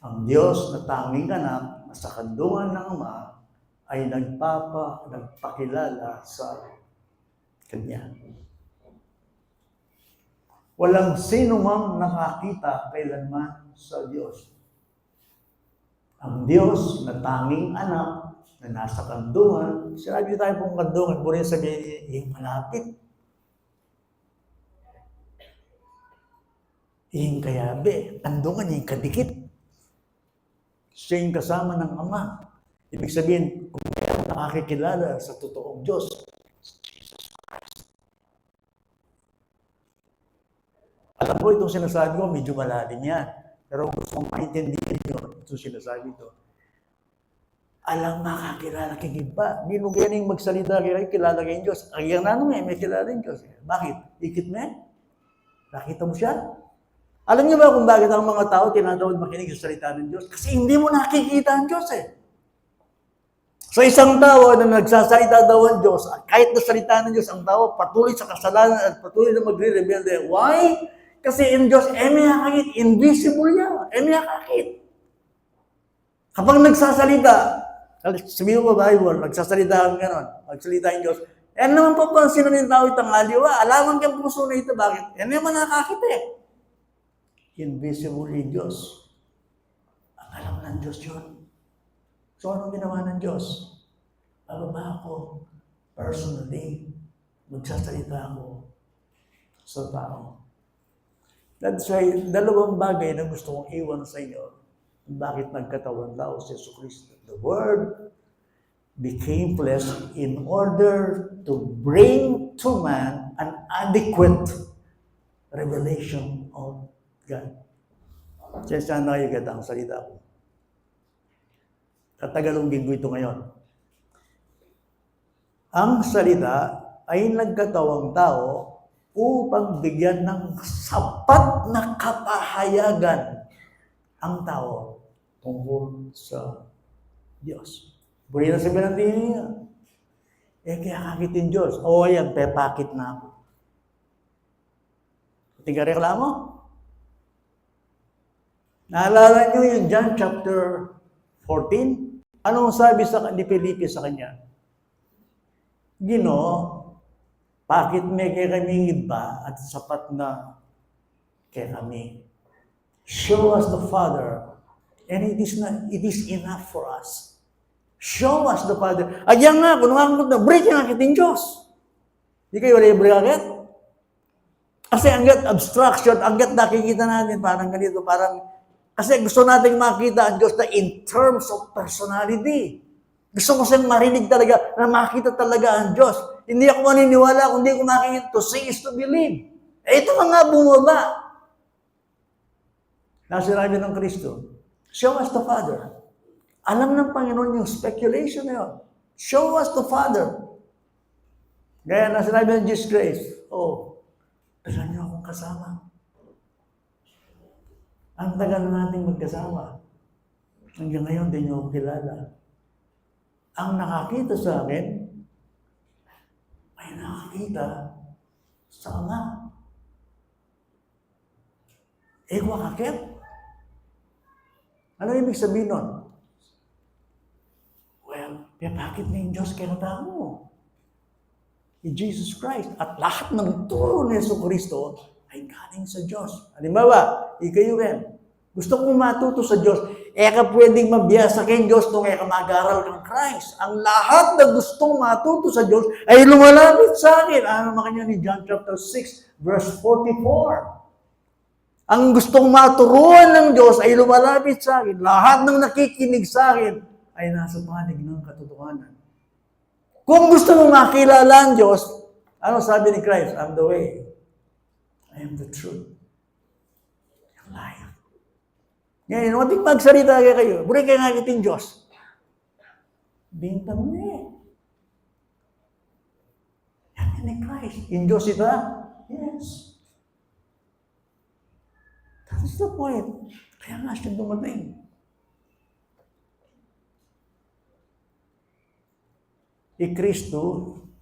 Ang Diyos na tanging anak na sa kandungan ng Ama ay nagpakilala sa Kanya. Walang sino mang nakakita kailanman sa Diyos. Ang Diyos na tanging anak na nasa kandungan, sinabi tayo pong kandungan, muli sabihin, yung malapit. Yung kayabe, kandungan, yung kadikit. Siya yung kasama ng Ama. Ibig sabihin, kung may makakikilala sa totoong Diyos. Alam ko itong sinasabi ko, medyo malalim yan. Pero gusto kong maintindihan nyo itong sinasabi ito. Alam makakilala kay iba. Hindi mo ganing magsalita kayo, kilala kay Diyos. Ang yan may kilala yung Diyos. Bakit? Dikit mo yan? Nakita mo siya? Alam niyo ba kung bakit ang mga tao tinatawag makinig sa salita ng Diyos? Kasi hindi mo nakikita ang Diyos eh. Sa isang tao na nagsasalita daw ang Diyos, kahit na salita ng Diyos, ang tao patuloy sa kasalanan at patuloy na magre-rebelde. Why? Kasi ang Diyos, may kakakit. Invisible niya. May kakakit. Kapag nagsasalita, sabihin mo ba, Bible, nagsasalita ang gano'n, magsalita ang Diyos, naman po pa sino ng tao itang aliwa, alaman kang puso na ito, bakit? Naman nakakit eh. Invisible in Diyos. Ang alam ng Diyos yun. So, anong ginawa ng Diyos? Bababa ako, personally, magsasalita ako sa tao. That's why, dalawang bagay na gusto kong iwan sa inyo. Bakit nagkatawan tao si Yesu Cristo? The Word became flesh in order to bring to man an adequate revelation of God. Kaya saan nakikita ang salita ko? Tatagalogin ko ito ngayon. Ang salita ay nagkatawang tao upang bigyan ng sapat na kapahayagan ang tao tungkol sa Diyos. Buri na sabihin natin niya. Kaya kakitin Diyos. Ayan, pepakit na ako. Tingnan reklamo? Naalala niyo yung John chapter 14? Anong sabi ni Felipe sa kanya? Ginoo, bakit may kay kami iba at sapat na kay kami? Show us the Father, and it is enough for us. Show us the Father. Ayan nga, kung nakakot na, break yung akitin Diyos. Di kayo wala yung break agad? Kasi hanggat abstraction, hanggat nakikita natin, parang ganito, kasi gusto natin makita ang Diyos na in terms of personality. Gusto ko siyang marinig talaga, na makita talaga ang Diyos. Hindi ako maniniwala kung hindi ko makikita. To see is to believe. Ito nga bumaba. Nasirabi ng Kristo, show us the Father. Alam ng Panginoon yung speculation na yun. Show us the Father. Gaya nasirabi ng Jesus Christ, kailan niyo akong kasama? Ang tagal na natin magkasama. Hanggang ngayon, di niyo ako kilala. Ang nakakita sa akin, ay nakakita sa Ama. Wakakit? Ano ibig sabihin nun? Well, bakit na yung Diyos kinatao mo? Jesus Christ. At lahat ng turo ni Yesu Cristo ay galing sa Diyos. Halimbawa, ikayo rin. Gusto kong matuto sa Diyos. Ka pwedeng mabiyasa kay Diyos nung ka mag-aral ng Christ. Ang lahat na gustong matuto sa Diyos ay lumalapit sa akin. Ano naman kanya ni John chapter 6, verse 44. Ang gustong maturuan ng Diyos ay lumalapit sa akin. Lahat ng nakikinig sa akin ay nasa panig ng katotohanan. Kung gusto mo makilala ang Diyos, ano sabi ni Christ? I'm the way. I am the truth. I'm life. Ngayon, mating magsalita kayo. Buri kayo ngagitin Diyos. Bintang mo eh. Yan ni Christ. In Diyos ito? Yes. That is the point. Kaya nga siya dumating. Kristo,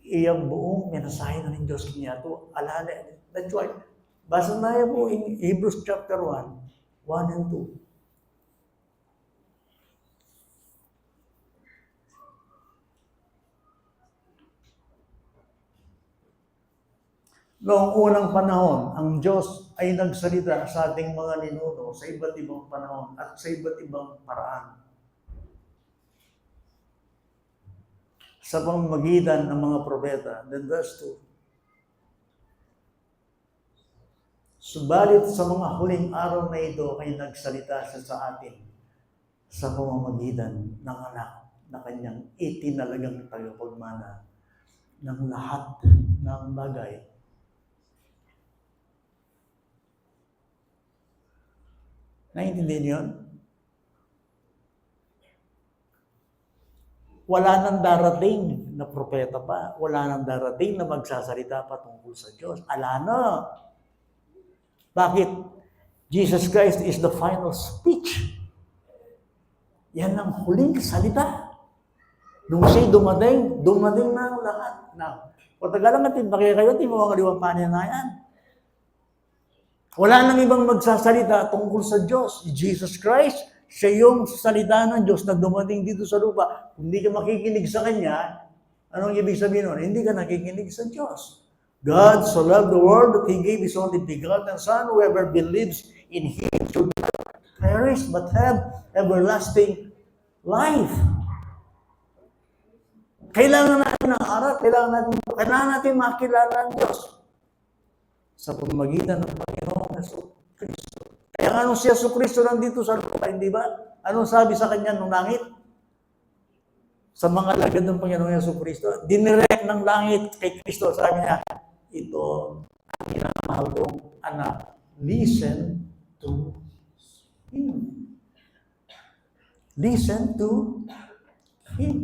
iyang buong menasahe na ng Diyos kanya ito. Alala. That's why, basa na yan po in Hebrews chapter 1, 1 and 2. Noong unang panahon, ang Diyos ay nagsalita sa ating mga ninuno sa iba't ibang panahon at sa iba't ibang paraan. Sa pamamagitan ng mga propeta. Then verse 2. Subalit sa mga huling araw na ito ay nagsalita siya sa atin sa pamamagitan ng anak na kanyang itinalagang tagapagmana ng lahat ng bagay. Naiintindihan niyo yun? Wala nang darating na propeta pa. Wala nang darating na magsasalita pa tungkol sa Diyos. Ala na. Bakit? Jesus Christ is the final speech. Yan ang huling salita. Nung siya dumating na ang lahat. Now, patagalan natin, makikaya kayo, mga kaliwang pananayan. Wala nang ibang magsasalita tungkol sa Diyos. Jesus Christ, siya yung salita ng Diyos na dumating dito sa lupa. Kung hindi ka makikinig sa Kanya, anong ibig sabihin nun? Hindi ka nakikinig sa Diyos. God so loved the world that He gave His only begotten Son, whoever believes in Him should not perish but have everlasting life. Kailangan natin ng aral, kailangan natin makilala ang Diyos sa pamamagitan ng Panginoong Jesucristo. Kaya nga si Jesucristo nandito sa lupa, hindi ba? Anong sabi sa kanya nung langit? Sa mga lagad ng Panginoong Jesucristo, dinirect ng langit kay Kristo, sabi niya, ito ang minamahal kong anak. Listen to Him. Listen to Him.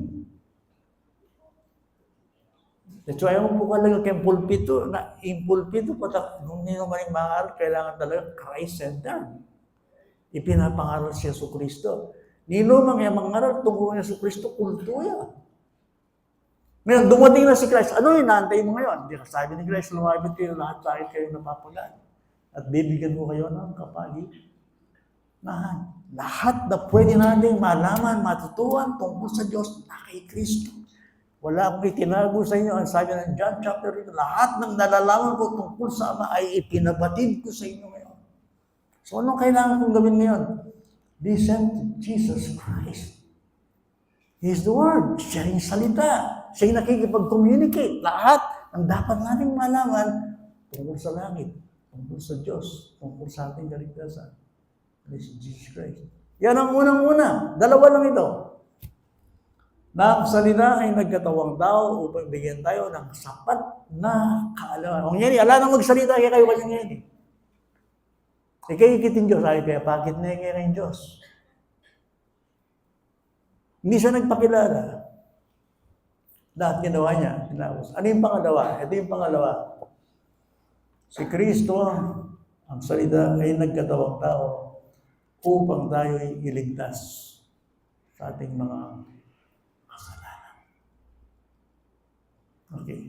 That's why mo po talaga kay pulpito, na yung pulpito, nung ninumaning mangaral, kailangan talaga Christ-centered. Ipinapangaral si Jesucristo. Ninumang yung mangaral tungkol ni Jesucristo, kulto yan. Ngayon, dumating na si Christ. Ano yung naantay mo ngayon? Hindi ka sabi ni Christ, lumapit kayo lahat sa akin kayo napapagaan. At bibigyan mo kayo ng kapaligiran. Lahat na pwede natin malaman, matutuhan tungkol sa Diyos na kay Kristo. Wala akong itinago sa inyo. Ang sabi ng John chapter 8, lahat ng nalalaman ko tungkol sa Ama ay ipinabatid ko sa inyo ngayon. So, anong kailangan kong gawin ngayon? Listen to Jesus Christ. He is the Word. Siya yung salita. Siya yung nakikipag-communicate. Lahat ang dapat natin malaman tungkol sa langit, tungkol sa Diyos, tungkol sa ating kaligtasan. This is Jesus Christ. Yan ang unang-una. Dalawa lang ito. Na ang salita ay nagkatawang tao upang bigyan tayo ng sapat na kaalaman. Kung yan, ala nang magsalita, kaya kayo kanyang yan. Kayo ikitin Diyos, ay kaya bakit na yung ngayon Diyos? Hindi siya nagpakilala. Lahat ginawa niya. Ano yung pangalawa? Ito yung pangalawa. Si Kristo, ang salita ay nagkatawang tao upang tayo ay iligtas sa ating mga kasalanan. Okay.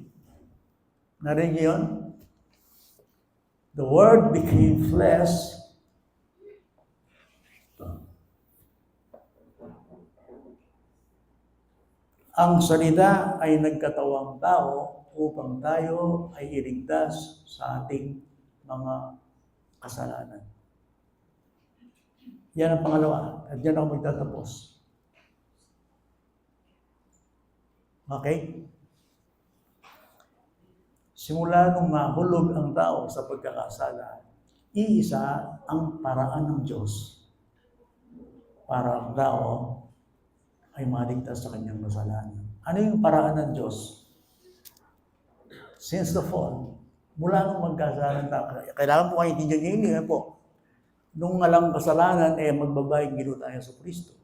Narinig yun? The Word became flesh. Ang salita ay nagkatawang tao upang tayo ay iligtas sa ating mga kasalanan. Yan ang pangalawa. At yan ako magtatapos. Okay? Simula nung mahulog ang tao sa pagkakasala, iisa ang paraan ng Diyos para ang tao ay maligtas sa kanyang kasalanan. Ano yung paraan ng Diyos? Since the fall, mula nung magkasalanan tayo, kailangan po kayo itindihan po, nung alang kasalanan, magbabayang gino tayo sa Kristo.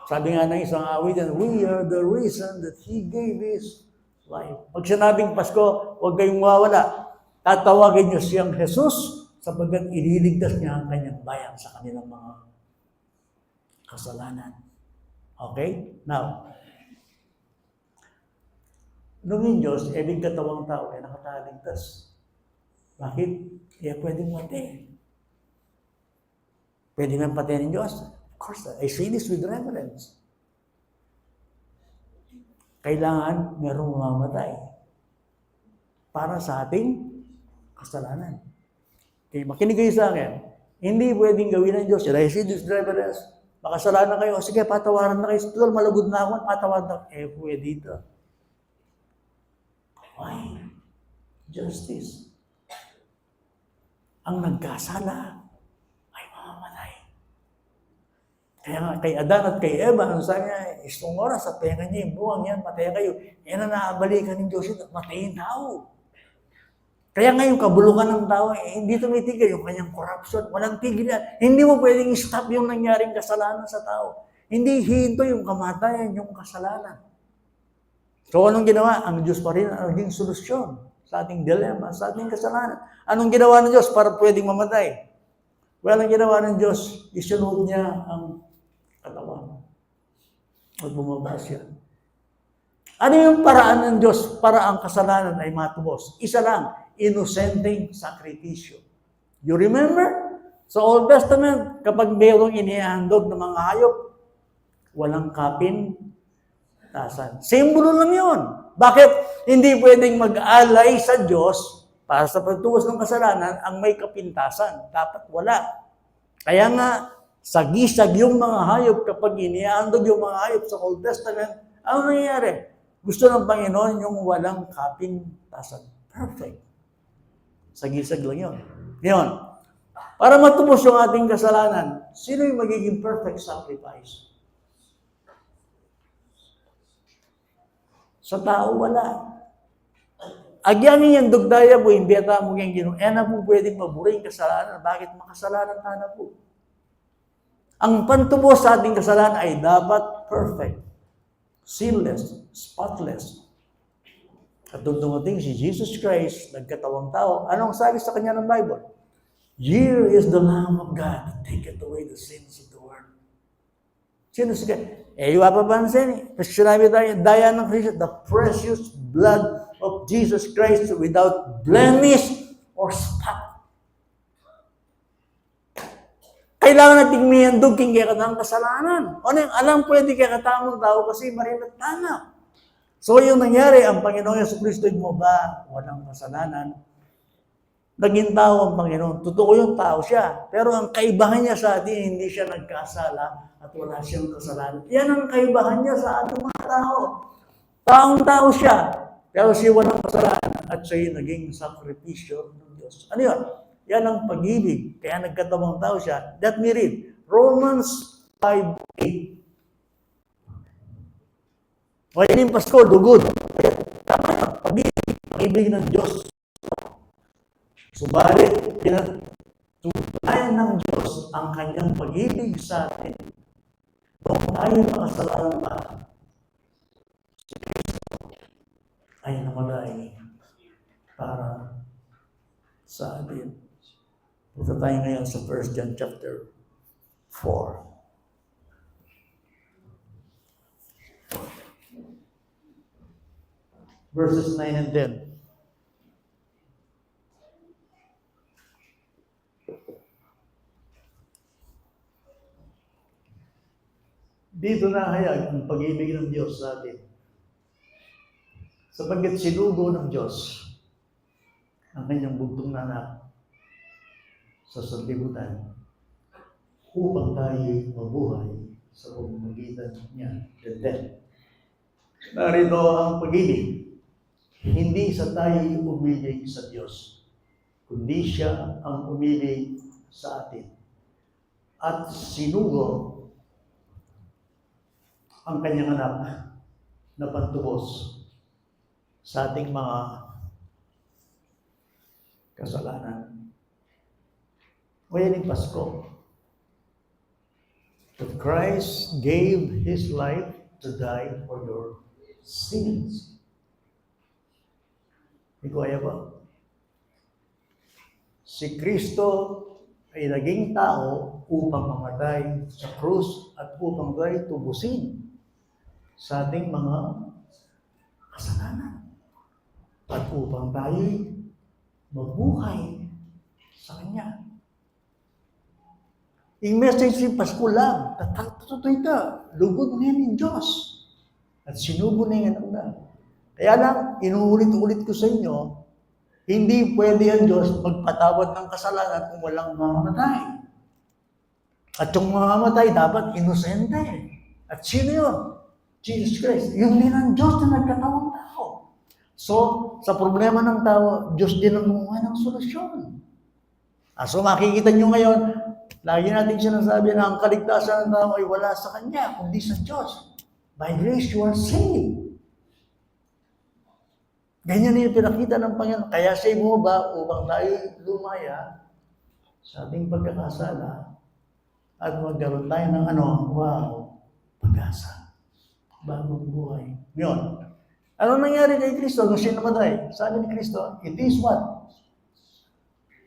Sabi nga ng isang awitan, we are the reason that He gave His life. Pag sinabing Pasko, huwag kayong mawawala. Tatawagin niyo siyang Jesus sapagkat ililigtas niya ang kanyang bayan sa kanilang mga kasalanan. Okay? Now, nung yung Diyos, katawang tao ay nakataligtas. Bakit? Pwedeng mati. Pwede nga patayin ng Diyos. Of course, I say this with reverence. Kailangan merong mamamatay para sa ating kasalanan. Okay, makinig kayo sa akin. Hindi pwedeng gawin ng Diyos. I say this with reverence. Makasalanan kayo. Sige, patawaran na kayo. Tutal, malagod na ako. Patawaran na. Pwede ito. Why? Justice. Ang nagkasala ay mamamatay. Kaya nga, kay Adan at kay Eva, ang sabi niya, istong oras, at tenga niya yung buwang yan, mataya kayo. Yan ang naabalikan ng Diyos yun, matayin tao. Kaya nga yung kabulukan ng tao, hindi tumitigil yung kanyang corruption. Walang tigil yan. Hindi mo pwedeng stop yung nangyaring kasalanan sa tao. Hindi hinto yung kamatayan, yung kasalanan. So anong ginawa? Ang Diyos pa rin ang naging solusyon sa ating dilemma, sa ating kasalanan. Anong ginawa ng Diyos para pwedeng mamatay? Well, ang ginawa ng Diyos, isunod niya ang katawan. At bumaba siya. Ano yung paraan ng Diyos para ang kasalanan ay matubos? Isa lang, inosenteng sakripisyo. You remember? Sa Old Testament, kapag mayroong inihandog ng mga hayop, walang kapintasan. Simbolo lang yun. Bakit hindi pwedeng mag-alay sa Diyos para sa pagtuwas ng kasalanan ang may kapintasan? Dapat wala. Kaya nga, sagisag yung mga hayop kapag inihandog yung mga hayop sa Old Testament, ano nangyayari? Gusto ng Panginoon yung walang kapintasan. Perfect. Sagisag lang yun. Ngayon, para matubos yung ating kasalanan, sino yung magiging perfect sacrifice? Sa tao, wala. Agyanin yan dugdaya po, imbeta mo yung ginong, na po pwedeng maburing kasalanan. Bakit makasalanan ka na po? Ang pantubos sa ating kasalanan ay dapat perfect, sinless, spotless. At doon dumating si Jesus Christ, nagkatawang tao. Anong sabi sa kanya ng Bible? Here is the Lamb of God that taketh away the sins of the world. Sino si God? Iwapapansin, sinabi tayo, daya ng Kristo, the precious blood of Jesus Christ without blemish or spot. Kailangan nating may handog king kaya katang kasalanan. Ano yung alam pwede kaya katamang tao kasi marinat tanap. So yung nangyari, ang Panginoon Yesu Kristo mo ba walang kasalanan? Naging tao ang Panginoon. Totoo yung tao siya. Pero ang kaibahan niya sa atin, hindi siya nagkasala at wala siyang kasalanan. Yan ang kaibahan niya sa ating mga tao. Taong-tao siya. Pero siya walang kasalanan at siya naging sakripisyo ng Diyos. Ano yun? Yan ang pag-ibig. Kaya nagkatawang tao siya. Let me read. Romans 5:8. O yan yung Pasko, dugod. Tama yun. Pag-ibig ng Diyos. Subalit, pinatunayan ng Diyos ang kanyang pag-ibig sa atin. Kung tayo makasalanan pa, si Kristo ay namatay para sa atin. Punta tayo ngayon sa 1 John chapter 4. Verses 9 and 10. Dito nahayag ang pag-ibig ng Diyos sa atin. Sapagkat sinugo ng Diyos ang kanyang bugtong na anak sa sanlibutan upang tayo mabuhay sa pamamagitan niya. Narito ang pag-ibig. Hindi sa tayo umibig sa Diyos, kundi siya ang umibig sa atin. At sinugo ang kanyang anak na pantubos sa ating mga kasalanan. O yan yung Pasko. That Christ gave His life to die for your sins. Hindi ko kaya ba? Si Kristo ay naging tao upang mamatay sa krus at upang tayo tubusin sa ating mga kasalanan. At upang tayo mabuhay sa Kanya. Yung message ng Pasko lang, totoo ito, lugod ngayon ng Diyos. At sinubo na yung anak. Kaya lang, inuulit-ulit ko sa inyo, hindi pwede ang Diyos magpatawad ng kasalanan kung walang mamamatay. At yung mamamatay, dapat inosente. At sino yun? Jesus Christ. Yun din ang Diyos na nagkatawang tao. So, sa problema ng tao, Diyos din ang gumawa ng solusyon. So makikita nyo ngayon, Lagi natin sinasabi na ang kaligtasan ng tao ay wala sa Kanya, kundi sa Diyos. By grace, you are saved. Ganyan yung pinakita ng Panginoon. Kaya siya bumaba upang tayo lumaya sa ating pagkakasala at magkaroon tayo ng pag-asa. Bagong buhay. Yun. Ano nangyari kay Kristo nung siya namatay? Sabi ni Kristo, it is what?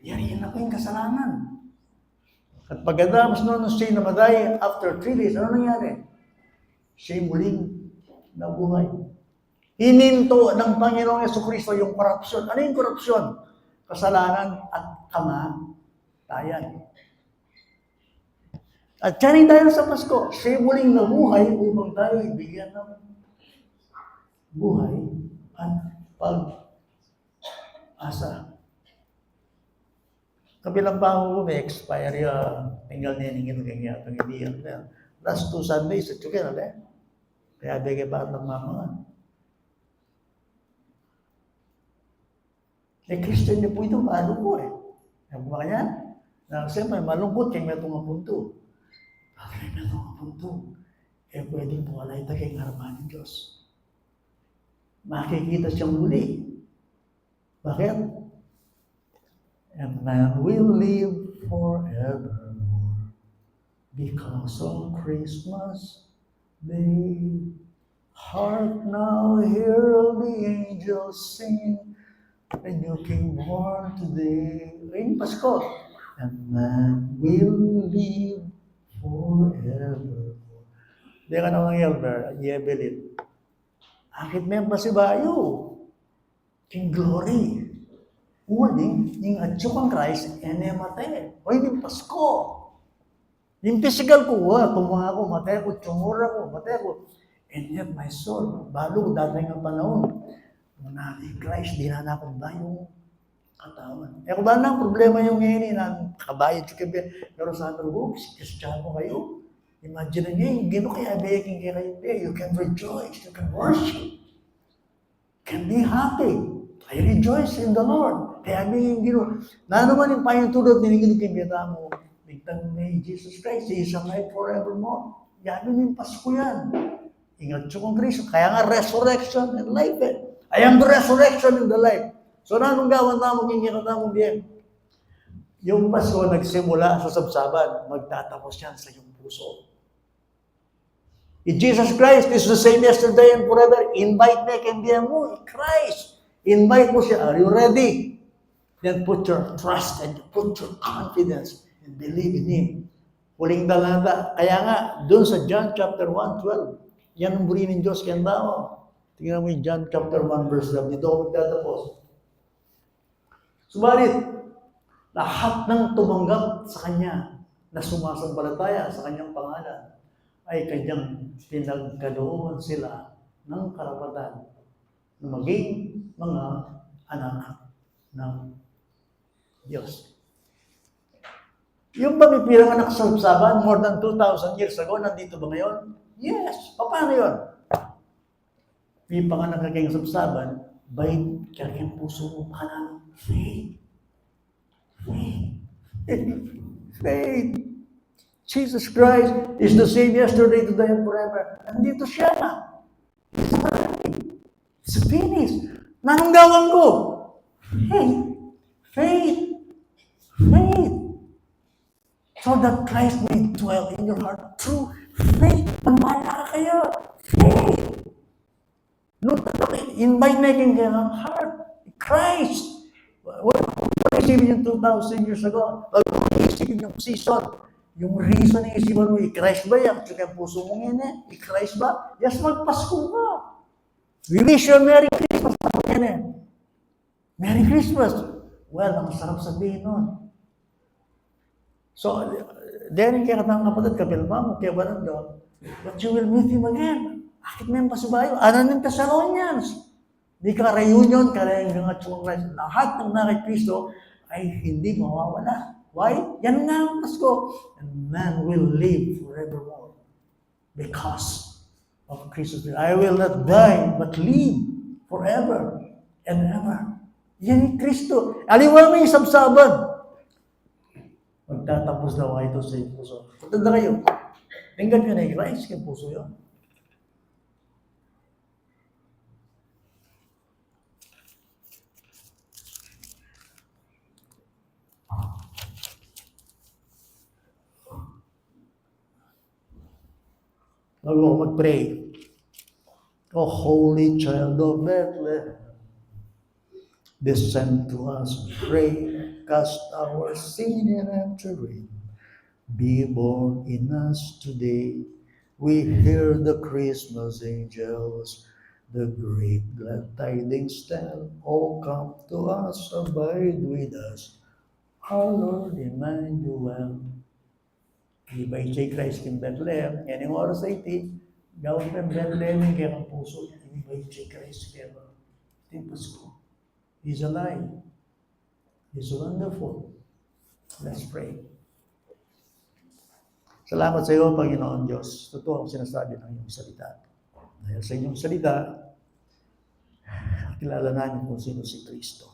Yariyan na po yung kasalanan. At pagkatapos nung siya namatay, after 3 days, ano nangyari? Siya muling nabuhay. Hininto ng Panginoong Jesucristo yung korupsyon. Ano yung korupsyon? Kasalanan at kamatayan. At tiyanin tayo sa Pasko, siya muling nabuhay upang tayo ibigyan ng buhay at pag-asa. Kabilang pa ako may expire tinggal niya ningin kanya itong hindi yan. Last 2 Sundays, ito kaya na kaya bigay pa ng mga. Christian niyo po ito, maalo po Yung mga yan, na siyempre malungkot kayo may itong punto. Bakit may itong punto? Pwedeng po alay tayo kayong harapan ng Diyos. Makikita siyang muli. Bakit? And man will live forevermore because of Christmas Day. Hark now, hear the angels sing, a new King born today. Ayun, Pasko. And man will live forevermore. Hindi ka namang Yebelit. Akit may pasibayo. King glory. Uling, yung atsukang Christ, enemate. O yung Pasko. Yung physical ko, tumuha ko, matay ko, tsumura ko, matay ko. And yet my soul, balo dating ang panahon. Nung natin Christ, di na napunta yung katawan. Kung ba na problema yung ngayon, nakabayad siya kabi. Pero sa atin, Kristiyano kayo. Imagine niyo, yung gino kaya baking kayo there. You can rejoice, you can worship. You can be happy. I rejoice in the Lord. Kaya yung gino. Na naman yung pahintulot, ninigil kimbita mo. Bigtang may Jesus Christ, He is alive forevermore. Yan yung Pasko yan. Ingat siya kong Kristo. Kaya nga resurrection and life I am the resurrection and the life. So na nung gawan na mo, kingirat na mo diyan. Yung Pasko nagsimula sa sabsaban, magtatapos yan sa iyong puso. If Jesus Christ is the same yesterday and forever, invite na kaibigan mo, Christ. Invite mo siya. Are you ready? Then put your trust and put your confidence and believe in Him. Huling talata. Kaya nga, doon sa John chapter 1:12, yan ang buri ng Diyos kaya tao. Tingnan mo yung John chapter 1 verse 12. Dito ako magtatapos. Subalit, lahat ng tumanggap sa Kanya na sumasampalataya sa Kanyang pangalan ay Kanyang pinagkalooban sila ng karapatan na maging mga anak ng Diyos. Yung ba may pinanganak sa sabsaban more than 2,000 years ago, nandito ba ngayon? Yes. Paano yun? May panganak na kayong sabsaban, by kayang puso mo kanan. Faith. Faith. Faith. Jesus Christ is the same yesterday, today, and forever. Nandito siya. It's finished. Nananggawan ko. Faith. Faith. Faith. So that Christ may dwell in your heart through faith. Pagmala ka kayo. Faith. No, invite making your heart. Christ. What isipin yung 2,000 years ago? Isipin yung season. Yung reason na isipan mo, i-Christ ba yan? Tsaka yung puso mong yun i-Christ ba? Yes, magpasko ka. We wish you a Merry Christmas. Merry Christmas. Well, ang sarap sabihin nun. So, dahil kaya katang kapatid, kapilma mo, kaya ba nandun? But you will meet Him again. Akit may pasibayo. Ano ng Thessalonians? Di ka reunion, kaya yung mga tsungay. Lahat ng nakay Kristo ay hindi mawawala. Why? Yan nga ang Pasko. And man will live forevermore because of Christ. I will not die, but live forever and ever. Yan ni Kristo. Aliwa mo yung sabsaban. magtatapos na kayo ito sa iyong puso. Punta na kayo. Tingnan nyo na i-rise yung puso yun. Bago ako mag-pray. O Holy Child of Bethlehem, descend to us, pray, cast our sin and enter in. Be born in us today. We hear the Christmas angels, the great glad tidings tell. Oh, come to us, abide with us, our Lord Emmanuel. Iba'y siya Christ in Bethlehem, yan yung oras ay iti, gawin pa Bethlehem yung kaya ang puso, iba'y siya Christ kaya ba? Tipos ko. He's alive. He's wonderful. Let's pray. Salamat sa iyo, Panginoon Diyos. Totoo ang sinasabi ng iyong salita. Dahil sa inyong salita, kilala namin kung sino si Kristo.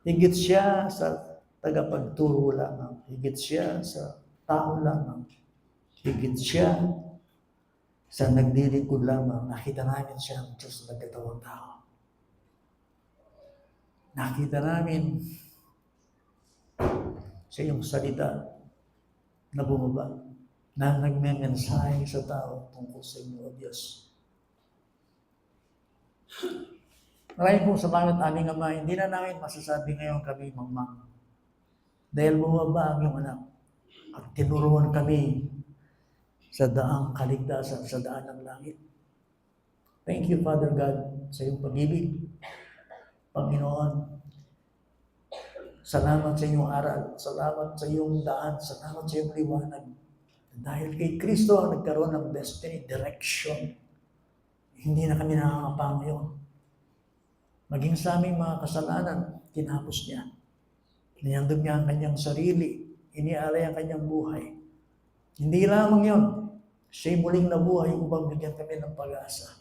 Higit siya sa tagapagturo lamang. Higit siya sa tao lamang. Higit siya sa nagdilingkod lamang. Nakita namin siya ng Diyos na nagkatawang tao. Nakita namin sa iyong salita na bumaba, na nagmemensahe sa tao tungkol sa inyo, O Diyos. Maraming pong salamat, aming Ama. Hindi na namin masasabi ngayon kami mamang. Dahil bumaba ang iyong anak at tinuruan kami sa daang kaligtasan, sa daan ng langit. Thank you, Father God, sa iyong pag-ibig. Panginoon, salamat sa iyong aral, salamat sa iyong daan, salamat sa iyong liwanag. Dahil kay Kristo ang nagkaroon ng destiny, direction. Hindi na kami nakakapang ngayon. Maging sa aming mga kasalanan, tinapos niya. Iniyandog niya ang kanyang sarili, inialay ang kanyang buhay. Hindi lamang yun, siya'y muling nabuhay upang bigyan kami ng pag-asa.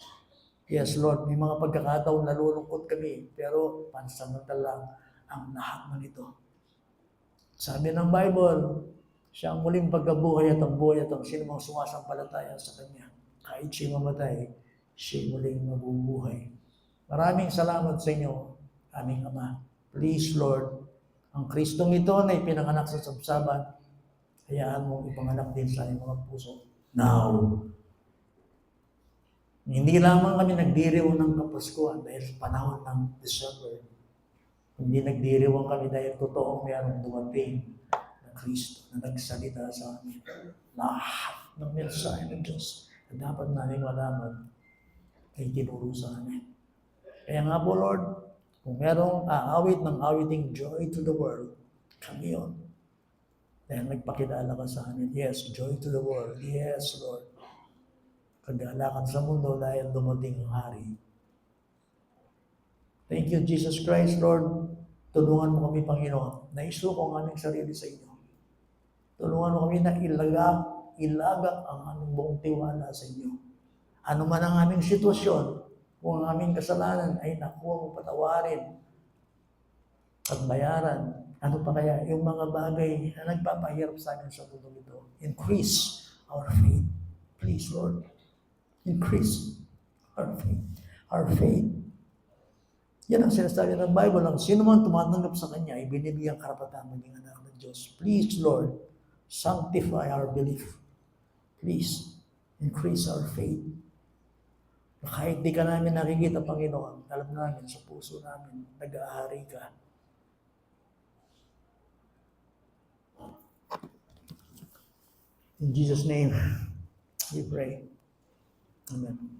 Yes, Lord, may mga pagkakataon nalulungkot kami, pero pansamantala ang lahat ng ito. Sabi ng Bible, siya ang muling pagkabuhay at ang buhay at ang sino mang sumasampalataya sa Kanya. Kahit siya mamatay, siya muling mabubuhay. Maraming salamat sa inyo, aming Ama. Please, Lord, ang Kristong ito na ipinanganak sa sabsaban, hayaan mong ipanganak din sa iyong mga puso. Now, hindi lamang kami nagdiriw ng Kapaskuhan dahil sa panahon ng December. Hindi nagdiriwang kami dahil totoong mayroong dumating na Kristo na nagsalita sa amin. Lahat ng mensahe ng Diyos na dapat namin malaman ay tinuro sa amin. Kaya nga po, Lord, kung merong aawit ng awiting joy to the world, kami yun. Dahil nagpakilala ka sa amin. Yes, joy to the world. Yes, Lord. Kagalakan sa mundo dahil dumating ang hari. Thank you, Jesus Christ, Lord. Tulungan mo kami, Panginoon, na isuko ang aming sarili sa inyo. Tulungan mo kami na ilagak ang aming buong tiwala sa inyo. Ano man ang aming sitwasyon, kung ang aming kasalanan ay nakuha mo patawarin at bayaran, ano pa kaya yung mga bagay na nagpapahirap sa amin sa mundo ito? Increase our faith. Please, Lord. Increase our faith. Our faith. Yan ang sinasabi ng Bible. Ang sino man tumatanggap sa Kanya ay binibigyan karapatan maging anak ng Diyos. Please, Lord, sanctify our belief. Please, increase our faith. Kahit di ka namin nakikita, Panginoon, alam namin sa puso namin, nag-aari ka. In Jesus' name, we pray. Amen.